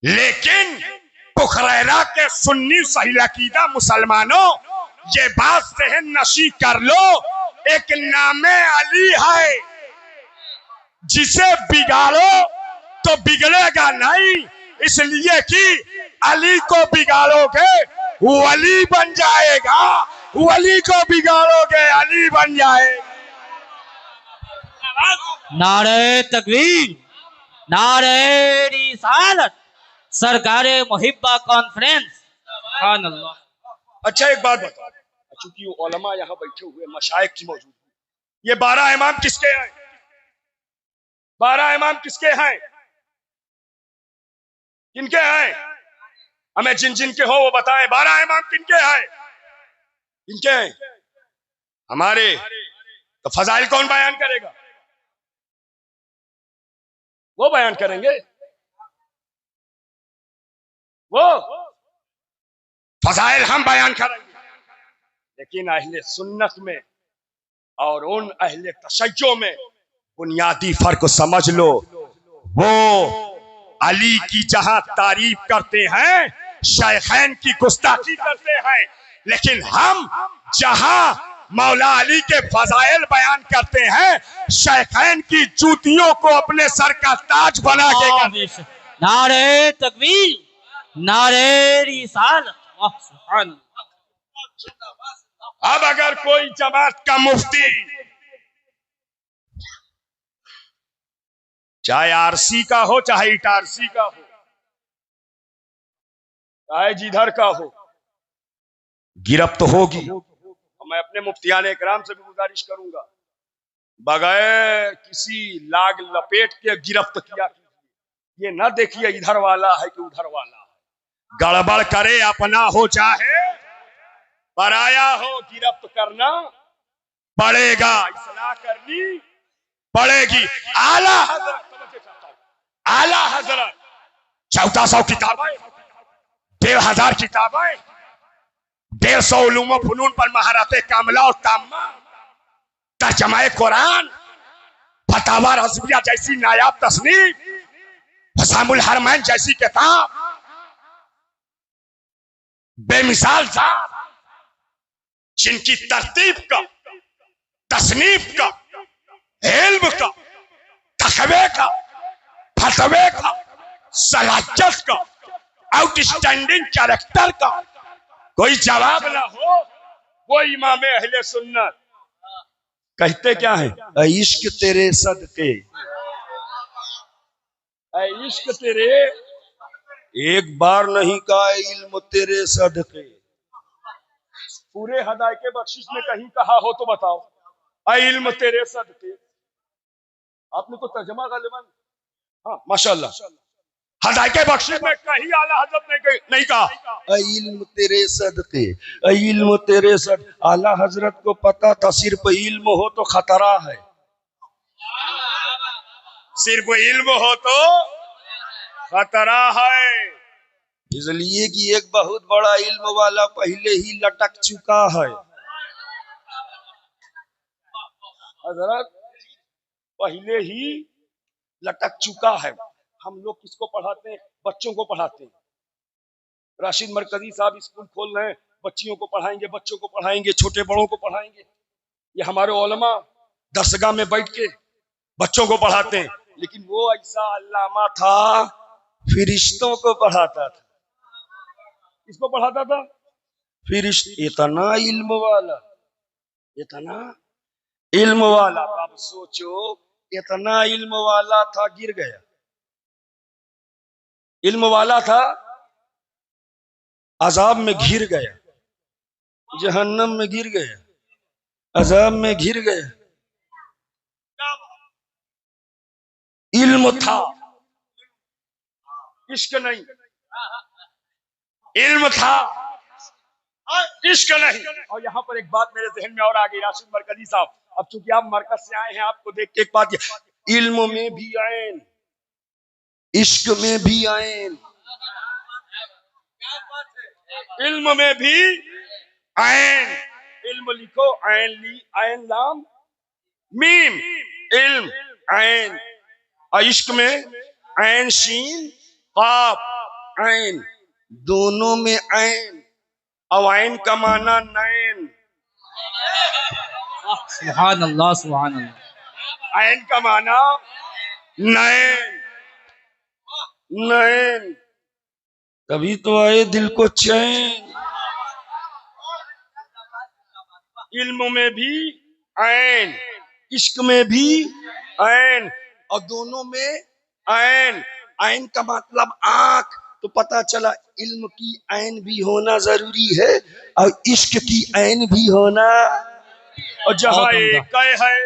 लेकिन पुखरैरा के सुन्नी सही अकीदा मुसलमानों, ये बात सहन नशी कर लो, एक नामे अली है, जिसे बिगाड़ो तो बिगड़ेगा नहीं, इसलिए कि अली को बिगाड़ोगे वली बन जाएगा, वली को बिगाड़ोगे अली बन जाएगा। नारे तकबीर, नारे रिसालत, सरकारे मुहिब्बा कॉन्फ्रेंस। सुभान अल्लाह। अच्छा एक बात बताओ, चूंकि उलमा यहाँ बैठे हुए मशाइख की मौजूद, ये 12 इमाम किसके हैं? 12 इमाम किसके हैं? किनके हैं? हमें जिन जिन के हो वो बताएं। 12 इमाम किनके हैं? किनके हैं? हमारे। तो फजाइल कौन बयान करेगा? वो बयान करेंगे, वो फजाइल हम बयान करेंगे। लेकिन अहले सुन्नत में और उन अहले तशय्यो में बुनियादी फर्क समझ लो। वो अली की जहां तारीफ करते हैं, शेखैन की गुस्ताखी करते हैं, लेकिन हम जहां मौला अली के फजाइल बयान करते हैं, शेखैन की जूतियों को अपने सर का ताज बना के करते हैं। नारे तकबीर, नारे रिसालत। सुभान अल्लाह। अब अगर कोई जमात का मुफ्ती, चाहे आरसी का हो, चाहे इटारसी का हो, चाहे जिधर का हो, गिरफ्त होगी। मैं अपने मुफ्तियान इकराम से भी गुजारिश करूंगा, बगैर किसी लाग लपेट के गिरफ्त किया कीजिए। ये ना देखिए इधर वाला है कि उधर वाला है, गड़बड़ करे अपना हो चाहे पराया हो, गिरफ्त करना पड़ेगा, इस्लाह करनी पड़ेगी। आला हजरत, आला हजरत 1400 किताबें, 1500 किताबें, 150 उलूम व फनून पर महारते कामला और ताम्मा, तर्जमाए कुरान, फतावा रज़विया जैसी नायाब तस्नीफ, फसामुल हरमैन जैसी किताब, बेमिसाल जात, जिनकी तरतीब का, तस्नीफ का, इल्म का, तकवे का, फतवे का, सलाहियत का, आउटस्टैंडिंग कैरेक्टर का कोई जवाब ना हो, वो इमाम अहले सुन्नत। कहते क्या है? इश्क तेरे सदके, इश्क तेरे, एक बार नहीं कहा इल्म तेरे सदके। पूरे हदायके बख्शिश में कहीं कहा हो तो बताओ, इल्म तेरे सदके। आपने तो तर्जमा गालिबन, हाँ माशाल्लाह, हदायके बख्शिश में कहीं आला हजरत ने नहीं कहा इल्म तेरे सदके, इल्म तेरे सदके। आला हजरत को पता था सिर्फ इल्म हो तो खतरा है, सिर्फ इल्म हो तो खतरा है, इसलिए कि एक बहुत बड़ा इल्म वाला पहले ही लटक चुका है। हजरत पहले ही लटक चुका है। हम लोग किसको पढ़ाते हैं? बच्चों को पढ़ाते हैं। राशिद मरकजी साहब स्कूल खोल रहे हैं, बच्चियों को पढ़ाएंगे, बच्चों को पढ़ाएंगे, छोटे बड़ों को पढ़ाएंगे। ये हमारे उलमा दरसगाह में बैठ के बच्चों को पढ़ाते हैं, लेकिन वो ऐसा अल्लामा था, फिरिश्तों को पढ़ाता था। किसको पढ़ाता था? फिरिश्त। इतना इल्म वाला, इतना इल्म वाला। आप सोचो, इतना इल्म वाला था, गिर गया। इल्म वाला था, अजाब में घिर गया, जहन्नम में गिर गया, अजाब में घिर गया। इल्म था, इश्क नहीं। इल्म था, इश्क नहीं। और यहाँ पर एक बात मेरे जहन में और आ गई, राशिद मरकजी साहब, अब चूंकि आप मरकज से आए हैं, आपको देख के एक बात, इल्म में भी आएन, इश्क में भी आएन, इल्म में भी आएन। इल्म लिखो, आयन ली, आयन लाम मीम, इल्म आयन। और इश्क में आयन शीन काफ, आयन, दोनों में आयन। और आयन का माना नैन, सुभान अल्लाह सुभान अल्लाह। ऐन का माना नैन, नैन, तभी तो आए दिल को चैन। इल्म में भी ऐन, इश्क में भी ऐन, और दोनों में ऐन। ऐन का मतलब आंख, तो पता चला इल्म की ऐन भी होना जरूरी है और इश्क की ऐन भी होना। और जहां बहुत उम्दा। एक है,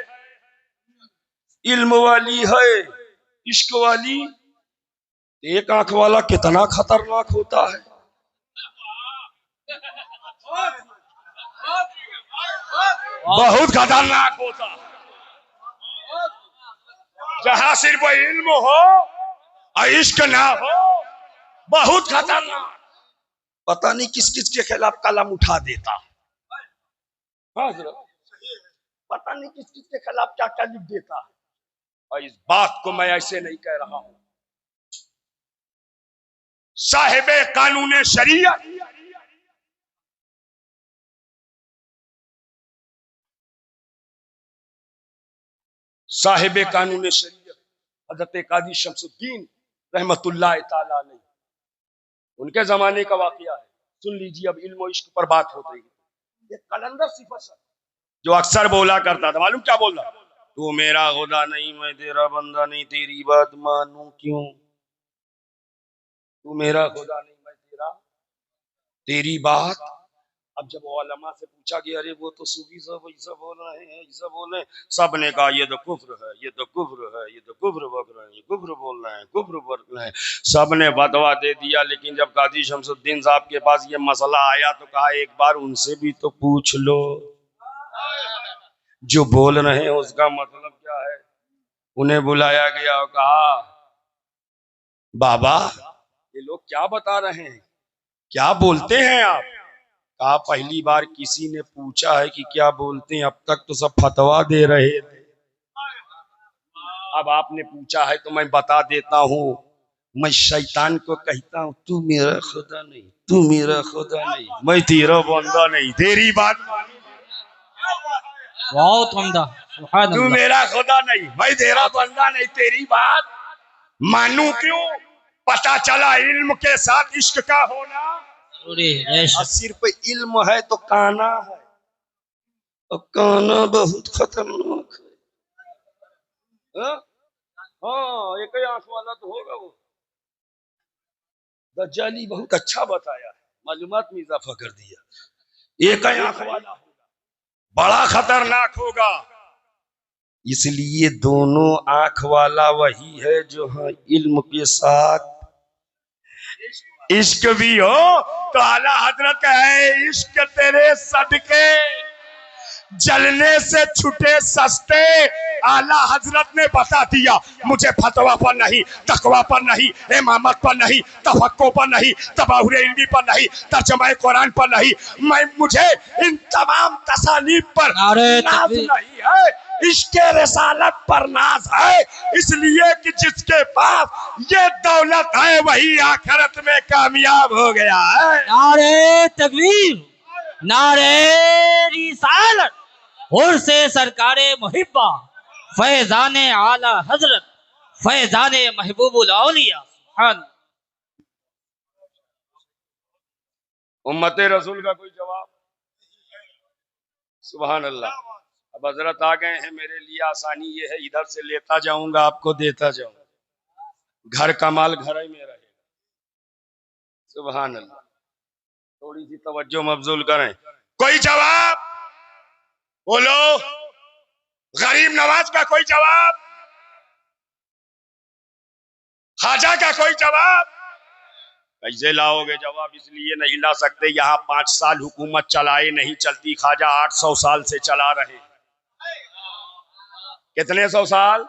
इल्म वाली है, इश्क वाली, एक आंख वाला कितना खतरनाक होता है। बहुत खतरनाक होता है। जहां सिर्फ इल्म हो और इश्क ना हो, बहुत खतरनाक। पता नहीं किस किस के खिलाफ कलम उठा देता। हाँ जरा, पता नहीं किस किस के खिलाफ क्या क्या लिख देता है। और इस बात को मैं ऐसे नहीं कह रहा हूं। साहिबे कानून शरीयत, साहिबे कानून शरीयत हजरत काजी शमसुद्दीन रहमतुल्लाह ताला अलैह, उनके जमाने का वाकया है। सुन लीजिए, अब इल्म और इश्क पर बात हो रही है। एक कलंदर सिफर जो अक्सर बोला करता था, मालूम क्या बोल रहा? तू मेरा खुदा नहीं, मैं तेरा बंदा नहीं, तेरी बात मानूं क्यों? तू मेरा खुदा नहीं, मैं तेरी बात। अब जब उलमा से पूछा गया, अरे वो तो सूफी सब ऐसा बोल रहे हैं, ऐसा बोल रहे हैं, सब ने कहा ये तो कुफ्र है, ये तो कुफ्र है, ये तो कुफ्र बक रहे हैं, ये कुफ्र बोल रहे हैं, कुफ्र बोल रहे हैं। सब ने फतवा दे दिया। लेकिन जब काजी शमसुद्दीन साहब के पास ये मसला आया तो कहा एक बार उनसे भी तो पूछ लो, जो बोल रहे हैं उसका मतलब क्या है। उन्हें बुलाया गया और कहा, बाबा ये लोग क्या बता रहे हैं, क्या बोलते हैं आप? कहा, पहली बार किसी ने पूछा है कि क्या बोलते हैं, अब तक तो सब फतवा दे रहे थे। अब आपने पूछा है तो मैं बता देता हूँ। मैं शैतान को कहता हूँ, तू मेरा खुदा नहीं, तू मेरा खुदा नहीं, मैं तेरा बंदा नहीं, तेरी बात बहुत उम्दा। सुभान तू अल्लाह। मेरा खुदा नहीं, मैं तेरा बंदा नहीं, तेरी बात मानू क्यों? पता चला इल्म के साथ इश्क का होना। और सिर्फ इल्म है तो काना है, और काना बहुत खतरनाक है। हाँ, एक ही आंख वाला तो होगा वो। दज्जाली बहुत अच्छा बताया है, मालूमात में इजाफा कर दिया। एक ही आंख वाला होगा, बड़ा खतरनाक होगा। इसलिए दोनों आंख वाला वही है जो हाँ इल्म के साथ इश्क भी हो। तो आला हजरत है, इश्क तेरे सदके जलने से छुटे सस्ते। आला हजरत ने बता दिया, मुझे फतवा पर नहीं, तकवा पर नहीं, इमामत पर नहीं, तफक्को पर नहीं, तबाहुर इल्मी पर नहीं, तर्जुमा कुरान पर नहीं, मुझे इन तमाम तसानीफ पर नाज नहीं है, इश्क़ रिसालत पर नाज है। इसलिए कि जिसके पास ये दौलत है वही आखिरत में कामयाब हो गया है। नारे तकबीर, नारे रिसालत, और से सरकारे मुहिब्बा, फैजाने आला हजरत, फैजाने महबूबुल औलिया। सुभान उम्मते रसूल का कोई जवाब? सुभान अल्लाह। अब हजरत आ गए हैं, मेरे लिए आसानी ये है, इधर से लेता जाऊंगा, आपको देता जाऊंगा, घर का माल घर ही में रहेगा। सुभान अल्लाह। थोड़ी सी तवज्जो मबजूल करें। कोई जवाब बोलो, गरीब नवाज का कोई जवाब, खाजा का कोई जवाब? कैसे लाओगे जवाब? इसलिए नहीं ला सकते, यहाँ 5 साल हुकूमत चलाए नहीं चलती, खाजा 800 साल से चला रहे। कितने 100 साल?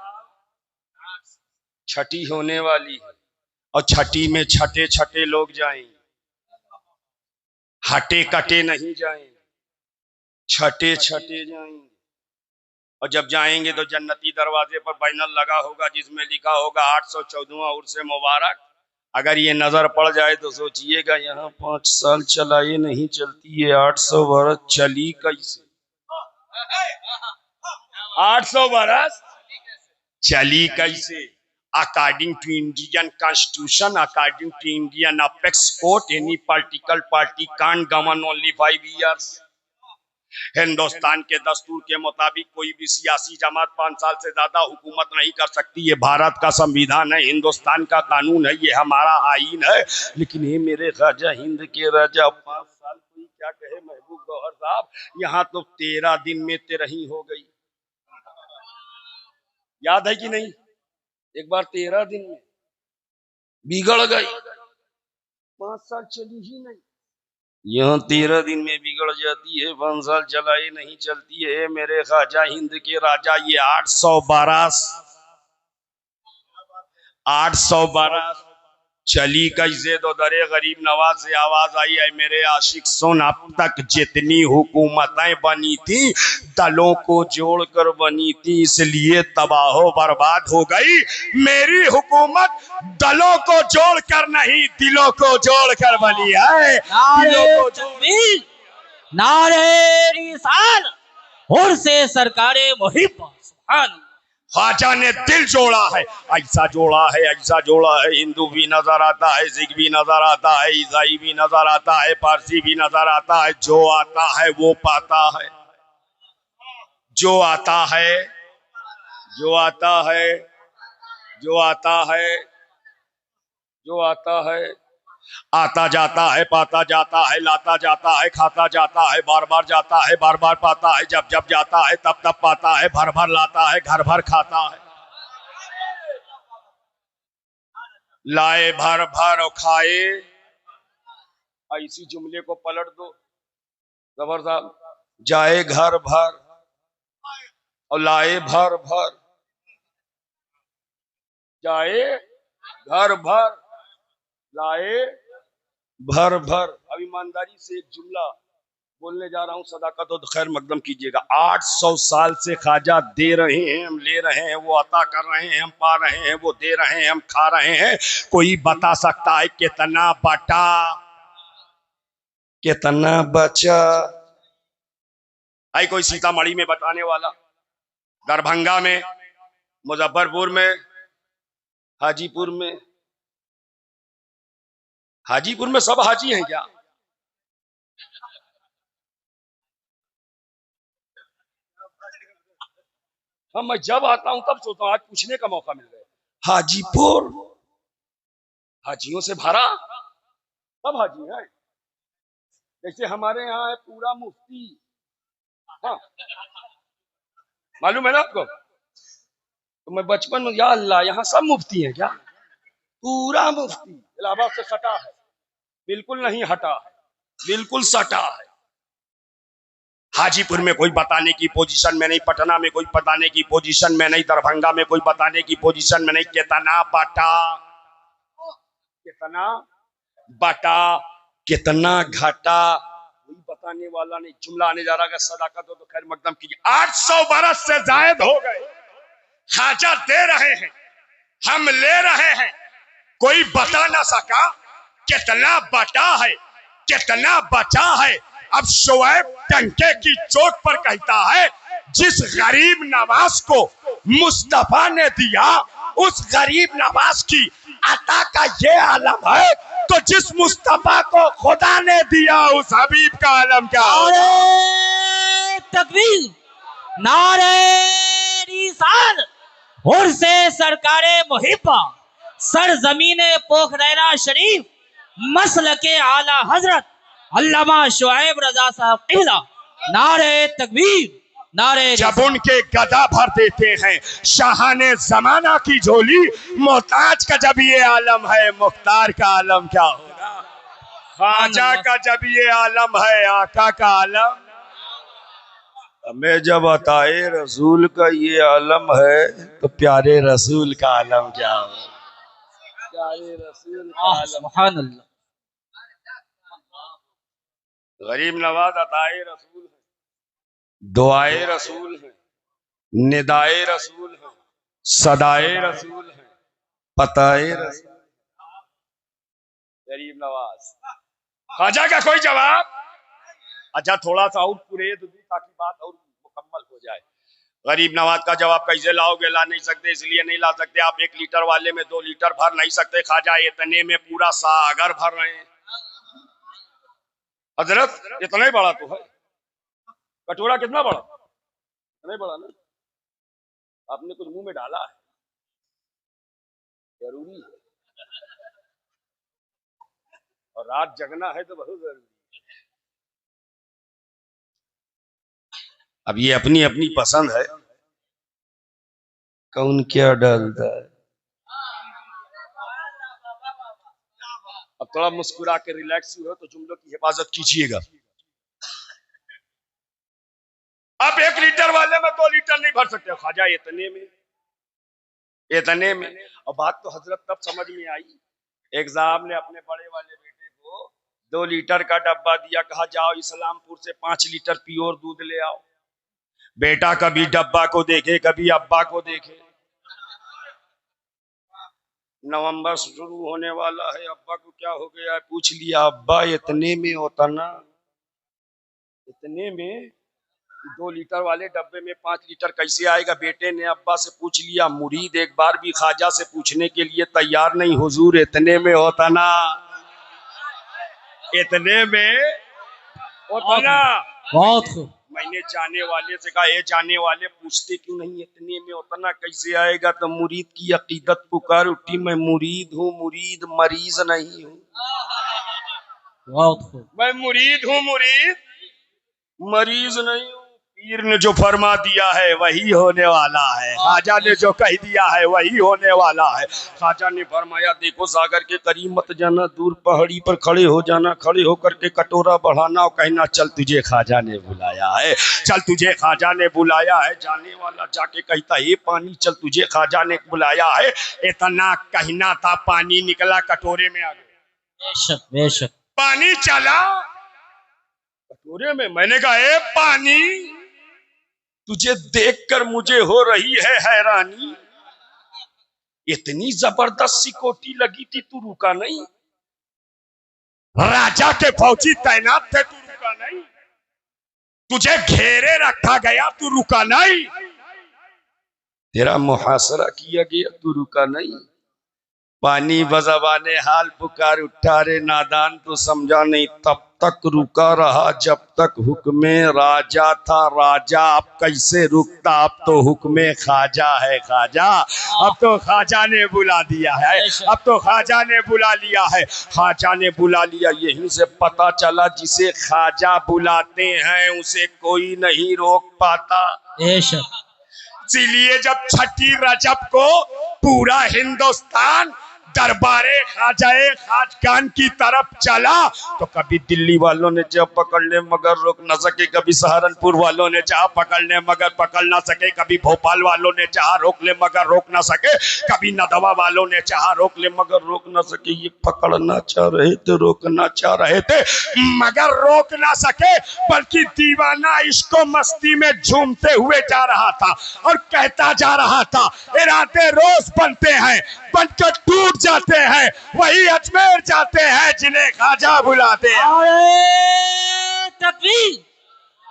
छठी होने वाली है, और छठी में छठे छठे लोग जाएंगे, हटे कटे नहीं जाएंगे, छठे छठे जाएंगे। और जब जाएंगे तो जन्नती दरवाजे पर बैनर लगा होगा जिसमें लिखा होगा 814वां उर्स मुबारक। अगर ये नजर पड़ जाए तो सोचिएगा, यहाँ 5 साल चलाए नहीं चलती है, 800 वर्ष चली कैसे? 800 बरस चली कैसे? According to Indian constitution, according to Indian apex court, any political party can't govern only 5 years। Hindustan के दस्तूर के मुताबिक कोई भी सियासी जमात 5 साल से ज्यादा हुकूमत नहीं कर सकती। ये भारत का संविधान है, हिंदुस्तान का कानून है, ये हमारा आईन है। लेकिन ये मेरे राजा हिंद के राजा 5 साल कोई क्या कहे महबूब गौहर साहब, यहाँ तो 13 दिन में 13 हो गई। याद है कि नहीं? एक बार 13 दिन में बिगड़ गई, 5 साल चली ही नहीं। यहाँ 13 दिन में बिगड़ जाती है, 5 साल चलाए नहीं चलती है। मेरे ख्वाजा हिंद के राजा ये 812 चली कैसे? तो दरे गरीब नवाज से आवाज आई है, मेरे आशिक सुन, अब तक जितनी हुकूमतें बनी थी दलों को जोड़कर बनी थी, इसलिए तबाह बर्बाद हो गई। मेरी हुकूमत दलों को जोड़कर नहीं, दिलों को जोड़कर बनी है। दिलों को तकबीर, नारे रिसालत और से सरकारे मुहिब्बा। सुभान ख्वाजा ने दिल जोड़ा है, ऐसा जोड़ा है, ऐसा जोड़ा है। हिंदू भी नजर आता है, सिख भी नजर आता है, ईसाई भी नजर आता है, पारसी भी नजर आता है। जो आता है वो पाता है, जो आता है, जो आता है, जो आता है, जो आता है, आता जाता है, पाता जाता है, लाता जाता है, खाता जाता है, बार बार जाता है, बार बार पाता है, जब जब जाता है तब तब पाता है, भर भर लाता है, घर भर खाता है। लाए भर भर और खाए, इसी जुमले को पलट दो जबरदस्त। जाए घर भर और लाए भर भर, जाए घर भर, लाए भर भर। अब ईमानदारी से एक जुमला बोलने जा रहा हूं, सदाकत और खैर मकदम कीजिएगा। 800 साल से ख्वाजा दे रहे हैं, हम ले रहे हैं, वो अता कर रहे हैं, हम पा रहे हैं, वो दे रहे हैं, हम खा रहे हैं। कोई बता सकता है कितना बटा, कितना बचा? आई कोई सीतामढ़ी में बताने वाला, दरभंगा में, मुजफ्फरपुर में, हाजीपुर में? हाजीपुर में सब हाजी हैं क्या? हम मैं जब आता हूं तब सोचता हूं आज पूछने का मौका मिल गया। हाजीपुर हाजियों से भरा, सब हाजी हैं। जैसे हमारे यहाँ है पूरा मुफ्ती, हाँ मालूम है ना आपको? तो मैं बचपन में, या अल्लाह यहाँ सब मुफ्ती हैं क्या? पूरा मुफ्ती इलाहाबाद से सटा है, बिल्कुल नहीं हटा है, बिल्कुल सटा है। हाजीपुर में कोई बताने की पोजीशन में नहीं, पटना में कोई बताने की पोजीशन में नहीं, दरभंगा में कोई बताने की पोजीशन में नहीं। कितना बटा, कितना बटा, कितना घटा, कोई बताने वाला नहीं। जुमला आने जा रहा है, सदाकत हो तो खैर मकदम कीजिए। 800 बरस से जायद हो गए, ख्वाजा दे रहे हैं, हम ले रहे हैं। कोई बता ना सका कितना बटा है, कितना बचा है। अब शुएब टंके की चोट पर कहता है, जिस गरीब नवाज को मुस्तफा ने दिया, उस गरीब नवाज की अता का ये आलम है, तो जिस मुस्तफा को खुदा ने दिया, उस हबीब का आलम क्या है? नारे तकबीर, नारे रिसालत और से सरकारे मुहिब्बा। सरजमीने पोखरैना शरीफ, मसलके आला हजरत अल्लामा शुएब रजा साहब क़िबला। नारे तकबीर, नारे। जब उनके गदा भर देते हैं शाहाने जमाना की झोली, मोहताज का जब ये आलम है, मुख्तार का आलम क्या होगा? ख्वाजा का जब ये आलम है, आका का आलम। हमें जब अताए रसूल का ये आलम है, तो प्यारे रसूल का आलम क्या होगा? प्यारे रसूल का आलम। सुभान अल्लाह। गरीब नवाज अताए रसूल है, दुआए रसूल है, निदाए रसूल है, सदाए रसूल है, पताए रसूल। गरीब नवाज, ख्वाजा का कोई जवाब? अच्छा थोड़ा सा और पुरेद दूं ताकि बात और मुकम्मल हो जाए। गरीब नवाज का जवाब कैसे लाओगे? ला नहीं सकते, इसलिए नहीं ला सकते आप 1 लीटर वाले में 2 लीटर भर नहीं सकते। ख्वाजा इतने में पूरा सागर भर रहे हैं। हजरत इतना ही बड़ा तो है, कटोरा कितना बड़ा, इतना ही बड़ा ना। आपने कुछ मुंह में डाला है, जरूरी है, और रात जगना है तो बहुत जरूरी। अब ये अपनी अपनी पसंद है, कौन क्या डालता है। अब थोड़ा मुस्कुरा के रिलैक्स हो तो जुमलों की हिफाजत कीजिएगा। आप 1 लीटर वाले में 2 लीटर नहीं भर सकते, ख्वाजा इतने में, इतने में। और बात तो हजरत तब समझ में आई, एक साहब ने अपने बड़े वाले बेटे को 2 लीटर का डब्बा दिया, कहा जाओ इस्लामपुर से 5 लीटर प्योर दूध ले आओ। बेटा कभी डब्बा को देखे, कभी अब्बा को देखे। नवंबर शुरू होने वाला है, अब्बा को क्या हो गया है पूछ लिया, अब्बा इतने में होता ना, इतने में 2 लीटर वाले डब्बे में 5 लीटर कैसे आएगा? बेटे ने अब्बा से पूछ लिया। मुरीद एक बार भी ख्वाजा से पूछने के लिए तैयार नहीं, हुजूर इतने में होता ना, इतने में होता ना। बहुत खूब। मैंने जाने वाले से कहा, ये जाने वाले पूछते क्यों नहीं इतने में होता ना कैसे आएगा? तो मुरीद की अकीदत पुकार उठी, मैं मुरीद हूँ, मुरीद मरीज नहीं हूँ। बहुत खूब। मैं मुरीद हूँ, मुरीद मरीज नहीं हूँ। पीर ने जो फरमा दिया है वही होने वाला है, ख्वाजा ने जो कह दिया है वही होने वाला है। ख्वाजा ने फरमाया, देखो सागर के करीब मत जाना, दूर पहाड़ी पर खड़े हो जाना, खड़े होकर के कटोरा बढ़ाना और कहना, चल तुझे ख्वाजा ने बुलाया है, चल तुझे ख्वाजा ने बुलाया है। जाने वाला जाके कहता, ये पानी, चल तुझे ख्वाजा ने बुलाया है। इतना कहना था, पानी निकला कटोरे में आ गया। बेशक बेशक। पानी चला कटोरे में। मैंने कहा, ए पानी, तुझे देखकर मुझे हो रही है हैरानी, इतनी जबरदस्त सिकोटी लगी थी, तू रुका नहीं। राजा के फौजी तैनात थे, तू रुका नहीं। तुझे घेरे रखा गया, तू रुका नहीं। तेरा मुहासरा किया गया, तू रुका नहीं। पानी बज़बाने हाल पुकार उठा, रे नादान तो समझा नहीं, तब तक रुका रहा जब तक हुक्मे राजा था। राजा अब कैसे रुकता, अब तो हुक्मे ख्वाजा है। ख्वाजा, अब तो ख्वाजा ने बुला दिया है, अब तो ख्वाजा ने बुला लिया है, ख्वाजा ने बुला लिया। यहीं से पता चला, जिसे ख्वाजा बुलाते हैं उसे कोई नहीं रोक पाता। इसीलिए जब 6 रजब को पूरा हिंदुस्तान दरबारे ख्वाजाए खाजगान की तरफ चला, तो कभी दिल्ली वालों ने चाह पकड़ ले मगर रोक न सके, कभी सहारनपुर वालों ने चाह पकड़ ले मगर पकड़ ना सके, कभी भोपाल वालों ने चाह रोक ले मगर रोक ना सके, कभी नदवा वालों ने चाह रोक ले मगर रोक ना सके। ये पकड़ना चाह रहे थे, रोकना चाह रहे थे, मगर रोक ना सके। बल्कि दीवाना इसको मस्ती में झूमते हुए जा रहा था और कहता जा रहा था, इरादे रोज बनते हैं, बनकर टूट जाते हैं, वही अजमेर जाते हैं जिन्हें ख्वाजा बुलाते हैं। नारे तकबीर,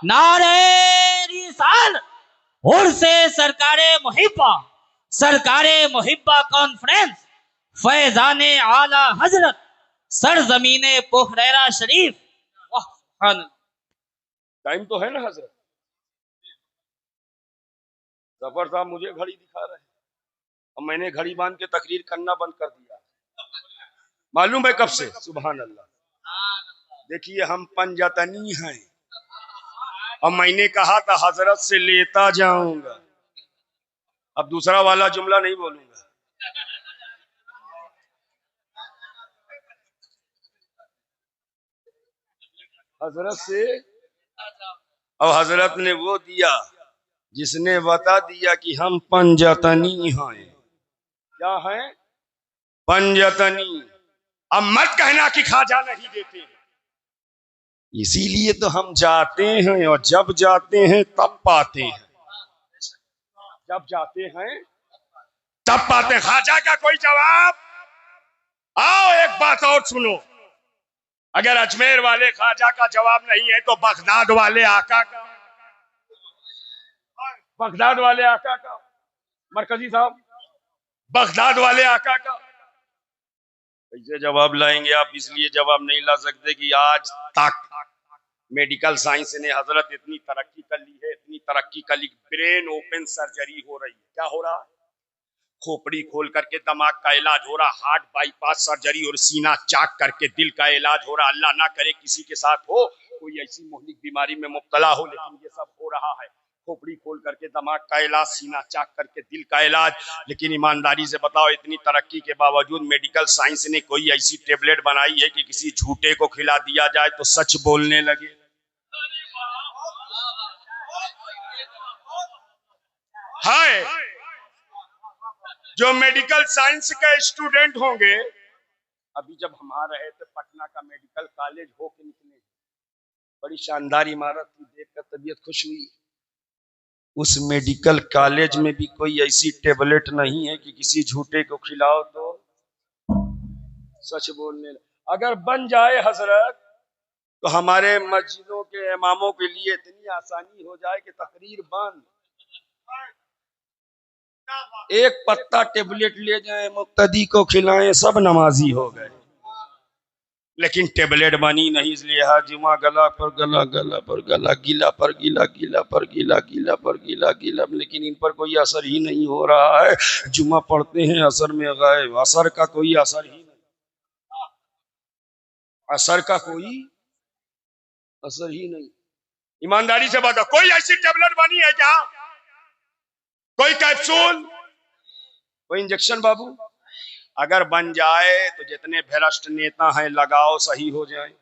नारे रिसाल, और से सरकारे मुहिब्बा कॉन्फ्रेंस, फैजाने आला हजरत, सरजमीने पोखरैरा शरीफ। टाइम तो है ना हजरत? जफर साहब मुझे घड़ी दिखा रहे हैं और मैंने घड़ी बांध के तकरीर करना बंद कर दिया। मालूम है कब से? सुभान अल्लाह। देखिए, हम पंजतनी हैं और मैंने कहा था हजरत से लेता जाऊंगा। अब दूसरा वाला जुमला नहीं बोलूंगा। हजरत से, और हजरत ने वो दिया जिसने बता दिया कि हम पंजतनी हैं। क्या हैं? पंजतनी। अब मत कहना कि ख्वाजा नहीं देते। इसीलिए तो हम जाते हैं और जब जाते हैं तब पाते हैं, जब जाते हैं तब पाते हैं। ख्वाजा का कोई जवाब? आओ एक बात और सुनो, अगर अजमेर वाले ख्वाजा का जवाब नहीं है तो बगदाद वाले आका का। बगदाद वाले आका का, मरकजी साहब, बगदाद वाले आका का कैसे जवाब लाएंगे आप? इसलिए जवाब नहीं ला सकते कि आज तक मेडिकल साइंस ने हजरत इतनी तरक्की कर ली है, इतनी तरक्की कर ली, ब्रेन ओपन सर्जरी हो रही है। क्या हो रहा है? खोपड़ी खोल करके दिमाग का इलाज हो रहा, हार्ट बाईपास सर्जरी और सीना चाक करके दिल का इलाज हो रहा। अल्लाह ना करे किसी के साथ हो, कोई ऐसी मोहलिक बीमारी में मुब्तला हो, लेकिन ये सब हो रहा है। खोपड़ी खोल करके दिमाग का इलाज, सीना चाक करके दिल का इलाज। लेकिन ईमानदारी से बताओ, इतनी तरक्की के बावजूद मेडिकल साइंस ने कोई ऐसी टेबलेट बनाई है कि किसी झूठे को खिला दिया जाए तो सच बोलने लगे? हाय, जो मेडिकल साइंस के स्टूडेंट होंगे, अभी जब हम आ रहे थे पटना का मेडिकल कॉलेज होके निकले, बड़ी शानदार इमारत थी, देखकर तबीयत खुश हुई। उस मेडिकल कॉलेज में भी कोई ऐसी टेबलेट नहीं है कि किसी झूठे को खिलाओ तो सच बोलने लगे। अगर बन जाए हजरत, तो हमारे मस्जिदों के इमामों के लिए इतनी आसानी हो जाए कि तकरीर बंद, एक पत्ता टेबलेट ले जाए, मुक्तदी को खिलाएं, सब नमाजी हो गए। लेकिन टेबलेट बनी नहीं, इसलिए हर जुमा गला पर गला, गला पर गला, गीला पर गीला, गीला पर गीला, गीला पर गीला, गीला, लेकिन इन पर कोई असर ही नहीं हो रहा है। जुमा पढ़ते हैं, असर में गायब, असर का कोई असर ही नहीं, असर का कोई असर ही नहीं। ईमानदारी से बताओ, कोई ऐसी टेबलेट बनी है क्या? कोई कैप्सूल, कोई इंजेक्शन? बाबू अगर बन जाए तो जितने भ्रष्ट नेता हैं लगाओ, सही हो जाए।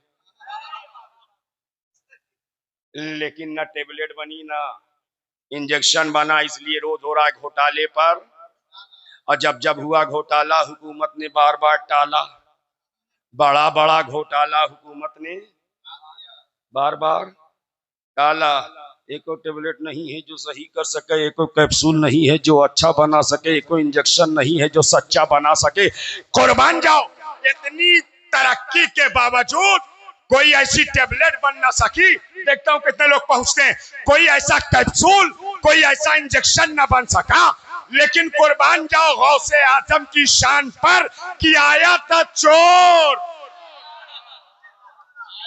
लेकिन ना टेबलेट बनी ना इंजेक्शन बना, इसलिए रोज हो रहा है घोटाले पर। और जब जब हुआ घोटाला, हुकूमत ने बार बार टाला। बड़ा बड़ा घोटाला हुकूमत ने बार बार टाला। एको टेबलेट नहीं है जो सही कर सके, एको कैप्सूल नहीं है जो अच्छा बना सके, एको इंजेक्शन नहीं है जो सच्चा बना सके। कुर्बान जाओ, इतनी तरक्की के बावजूद कोई ऐसी टेबलेट बन ना सकी। देखता हूं कितने लोग पहुंचते हैं, कोई ऐसा कैप्सूल, कोई ऐसा इंजेक्शन ना बन सका। लेकिन कुर्बान जाओ गौसे आजम की शान पर कि आया था चोर,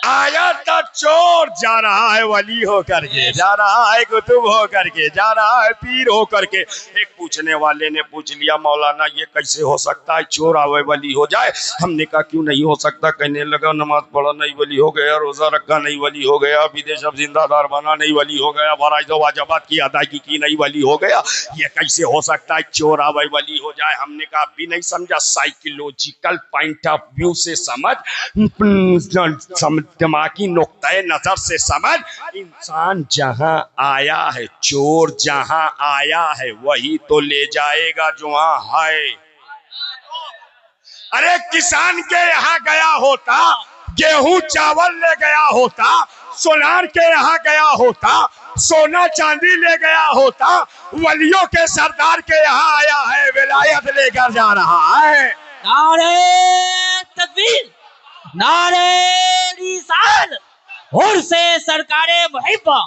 आया था चोर, जा रहा है वली होकर के, जा रहा है कुतुब होकर के, जा रहा है पीर होकर के। एक पूछने वाले ने पूछ लिया, मौलाना ये कैसे हो सकता है चोर आवे वली हो जाए? हमने कहा क्यों नहीं हो सकता? कहने लगा नमाज पढ़ा नहीं वली हो गया, रोजा रखा नहीं वली हो गया, विदेश अब जिंदादार बना नहीं वली हो गया, फराइज वाजिबात की अदायगी की नहीं वली हो गया। ये कैसे हो सकता है चोर आवे वली हो जाए? हमने कहा भी नहीं समझा, साइकोलॉजिकल पॉइंट ऑफ व्यू से समझ, दिमागी नुक्ते नजर से समझ। इंसान जहां आया है, चोर जहां आया है, वही तो ले जाएगा जो वहां है। अरे किसान के यहाँ गया होता, गेहूं चावल ले गया होता, सोनार के यहाँ गया होता, सोना चांदी ले गया होता, वलियों के सरदार के यहाँ आया है, विलायत लेकर जा रहा है। नारे तकबीर, नारे रिसाल, हुर से सरकारे मुहिब्बा।